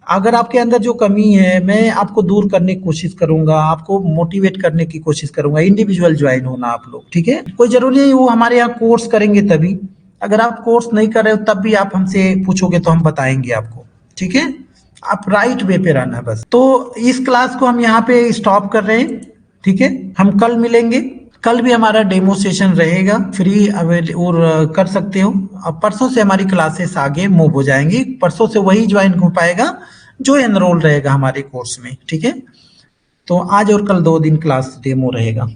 अगर आपके अंदर जो कमी है, मैं आपको दूर करने की कोशिश करूंगा, आपको मोटिवेट करने की कोशिश करूंगा। इंडिविजुअल ज्वाइन होना आप लोग, ठीक है। कोई जरूरी नहीं वो हमारे यहाँ कोर्स करेंगे तभी। अगर आप कोर्स नहीं कर रहे हो तब भी आप हमसे पूछोगे तो हम बताएंगे आपको, ठीक है। आप राइट वे पे रहना बस। तो इस क्लास को हम यहाँ पे स्टॉप कर रहे हैं, ठीक है। हम कल मिलेंगे, कल भी हमारा डेमो सेशन रहेगा, फ्री और कर सकते हो। अब परसों से हमारी क्लासेस आगे मूव हो जाएंगी, परसों से वही ज्वाइन हो पाएगा जो एनरोल रहेगा हमारे कोर्स में, ठीक है। तो आज और कल 2 दिन क्लास डेमो रहेगा।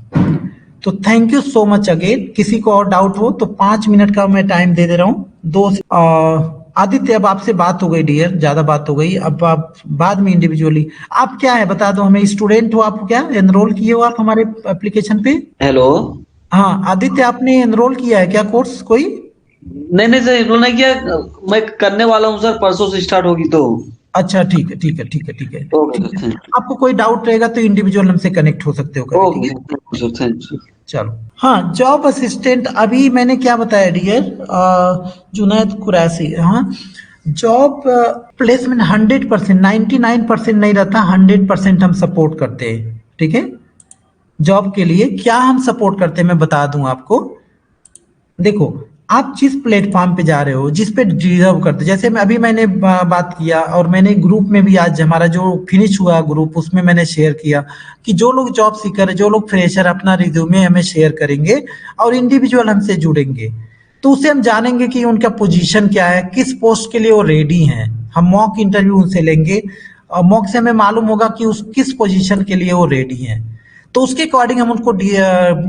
तो thank you so much again. किसी को और डाउट हो तो 5 मिनट का मैं टाइम दे रहा हूँ। आदित्य, अब आपसे बात हो गई डियर, ज्यादा बात हो गई, अब आप बाद में इंडिविजुअली आप क्या है बता दो हमें। स्टूडेंट हो आप, क्या एनरोल किए हो आप हमारे एप्लीकेशन पे? हेलो। हाँ आदित्य, आपने एनरोल किया है क्या कोर्स कोई? नहीं सर, एनरोल नहीं किया, मैं करने वाला हूँ सर, परसों से स्टार्ट होगी तो। अच्छा ठीक है ठीक है ठीक है ठीक है ओके ठीक सर, है। Thank you. आपको कोई डाउट रहेगा तो इंडिविजुअल हमसे कनेक्ट हो सकते हो कभी, ओके ठीक है। Sir, thank you. चलो, हाँ जॉब असिस्टेंट अभी मैंने क्या बताया डियर जुनैद कुरैशी, हाँ जॉब प्लेसमेंट 100%, 99% नहीं रहता, 100% हम सपोर्ट करते हैं, ठीक है। जॉब के लिए क्या हम सपोर्ट करते हैं मैं बता दूं आपको। देखो, आप जिस प्लेटफॉर्म पे जा रहे हो, जिस पे डिजर्व करते, जैसे मैंने बात किया, और मैंने ग्रुप में भी आज हमारा जो फिनिश हुआ ग्रुप उसमें मैंने शेयर किया कि जो लोग जॉब सीकर है, जो लोग फ्रेशर, अपना रिज्यूमे हमें शेयर करेंगे और इंडिविजुअल हमसे जुड़ेंगे, तो उससे हम जानेंगे कि उनका पोजीशन क्या है, किस पोस्ट के लिए वो रेडी हैं। हम मॉक इंटरव्यू उनसे लेंगे और मॉक से हमें मालूम होगा कि उस किस पोजीशन के लिए वो रेडी हैं। तो उसके अकॉर्डिंग हम उनको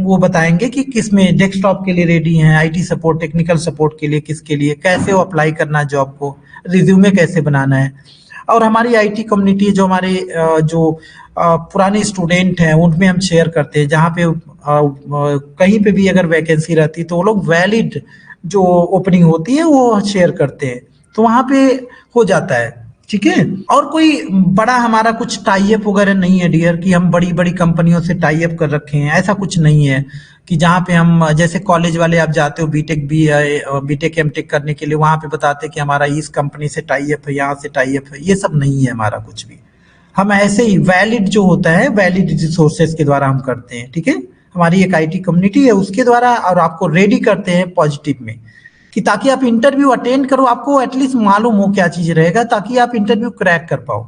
वो बताएंगे कि किस में डेस्कटॉप के लिए रेडी हैं, आईटी सपोर्ट, टेक्निकल सपोर्ट के लिए, किसके लिए, कैसे वो अप्लाई करना है जॉब को, रिज्यूमे कैसे बनाना है। और हमारी आईटी कम्युनिटी जो हमारे जो पुराने स्टूडेंट हैं उनमें हम शेयर करते हैं, जहाँ पे कहीं पे भी अगर वैकेंसी रहती तो वो लोग वैलिड जो ओपनिंग होती है वो शेयर करते हैं, तो वहाँ पे हो जाता है, ठीक है। और कोई बड़ा हमारा कुछ टाई अप वगैरह नहीं है डियर कि हम बड़ी बड़ी कंपनियों से टाई अप कर रखे हैं, ऐसा कुछ नहीं है कि जहाँ पे हम जैसे कॉलेज वाले आप जाते हो बीटेक एमटेक करने के लिए, वहां पे बताते हैं कि हमारा इस कंपनी से टाई अप है, यहाँ से टाई अप है, ये सब नहीं है हमारा कुछ भी। हम ऐसे ही वैलिड जो होता है, वैलिड रिसोर्सेज के द्वारा हम करते हैं, ठीक है। हमारी एक आईटी कम्युनिटी है उसके द्वारा, और आपको रेडी करते हैं पॉजिटिव में, कि ताकि आप इंटरव्यू अटेंड करो, आपको एटलीस्ट मालूम हो क्या चीज रहेगा, ताकि आप इंटरव्यू क्रैक कर पाओ।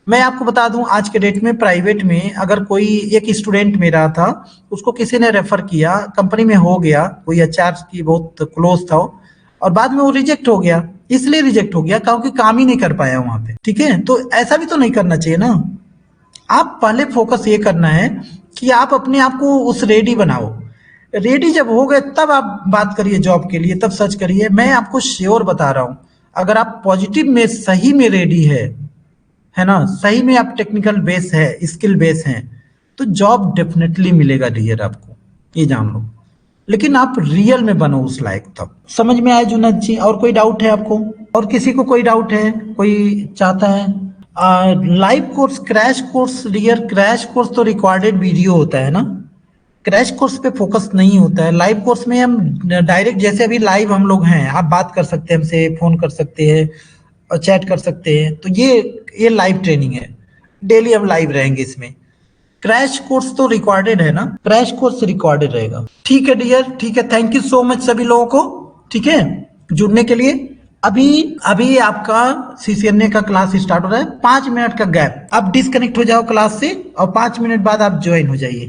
मैं आपको बता दूं, आज के डेट में प्राइवेट में अगर कोई एक स्टूडेंट मेरा था, उसको किसी ने रेफर किया, कंपनी में हो गया, कोई एचआर की बहुत क्लोज था और बाद में वो रिजेक्ट हो गया। इसलिए रिजेक्ट हो गया क्योंकि काम ही नहीं कर पाया वहां पे, ठीक है। तो ऐसा भी तो नहीं करना चाहिए ना। आप पहले फोकस ये करना है कि आप अपने आप को उस रेडी बनाओ। रेडी जब हो गए तब आप बात करिए जॉब के लिए, तब सर्च करिए। मैं आपको श्योर बता रहा हूं, अगर आप पॉजिटिव में सही में रेडी है ना, सही में आप टेक्निकल बेस है, स्किल बेस हैं, तो जॉब डेफिनेटली मिलेगा डियर आपको, ये जान लो। लेकिन आप रियल में बनो उस लायक, तब समझ में आए जुनैद जी। और कोई डाउट है आपको? और किसी को कोई डाउट है, कोई चाहता है? Live course, crash course dear, crash course तो रिकॉर्डेड वीडियो होता है ना, क्रैश कोर्स पे फोकस नहीं होता है। लाइव कोर्स में हम डायरेक्ट, जैसे अभी लाइव हम लोग हैं, आप बात कर सकते हैं हमसे, फोन कर सकते हैं और चैट कर सकते हैं, तो ये लाइव ट्रेनिंग है, डेली हम लाइव रहेंगे इसमें। क्रैश कोर्स तो रिकॉर्डेड है ना, क्रैश कोर्स रिकॉर्डेड रहेगा। ठीक है डियर, ठीक है, थैंक यू सो मच सभी लोगों को, ठीक है, जुड़ने के लिए। अभी आपका सीसीएनए का क्लास स्टार्ट हो रहा है, 5 मिनट का गैप, आप डिस्कनेक्ट हो जाओ क्लास से और 5 मिनट बाद आप ज्वाइन हो जाइए।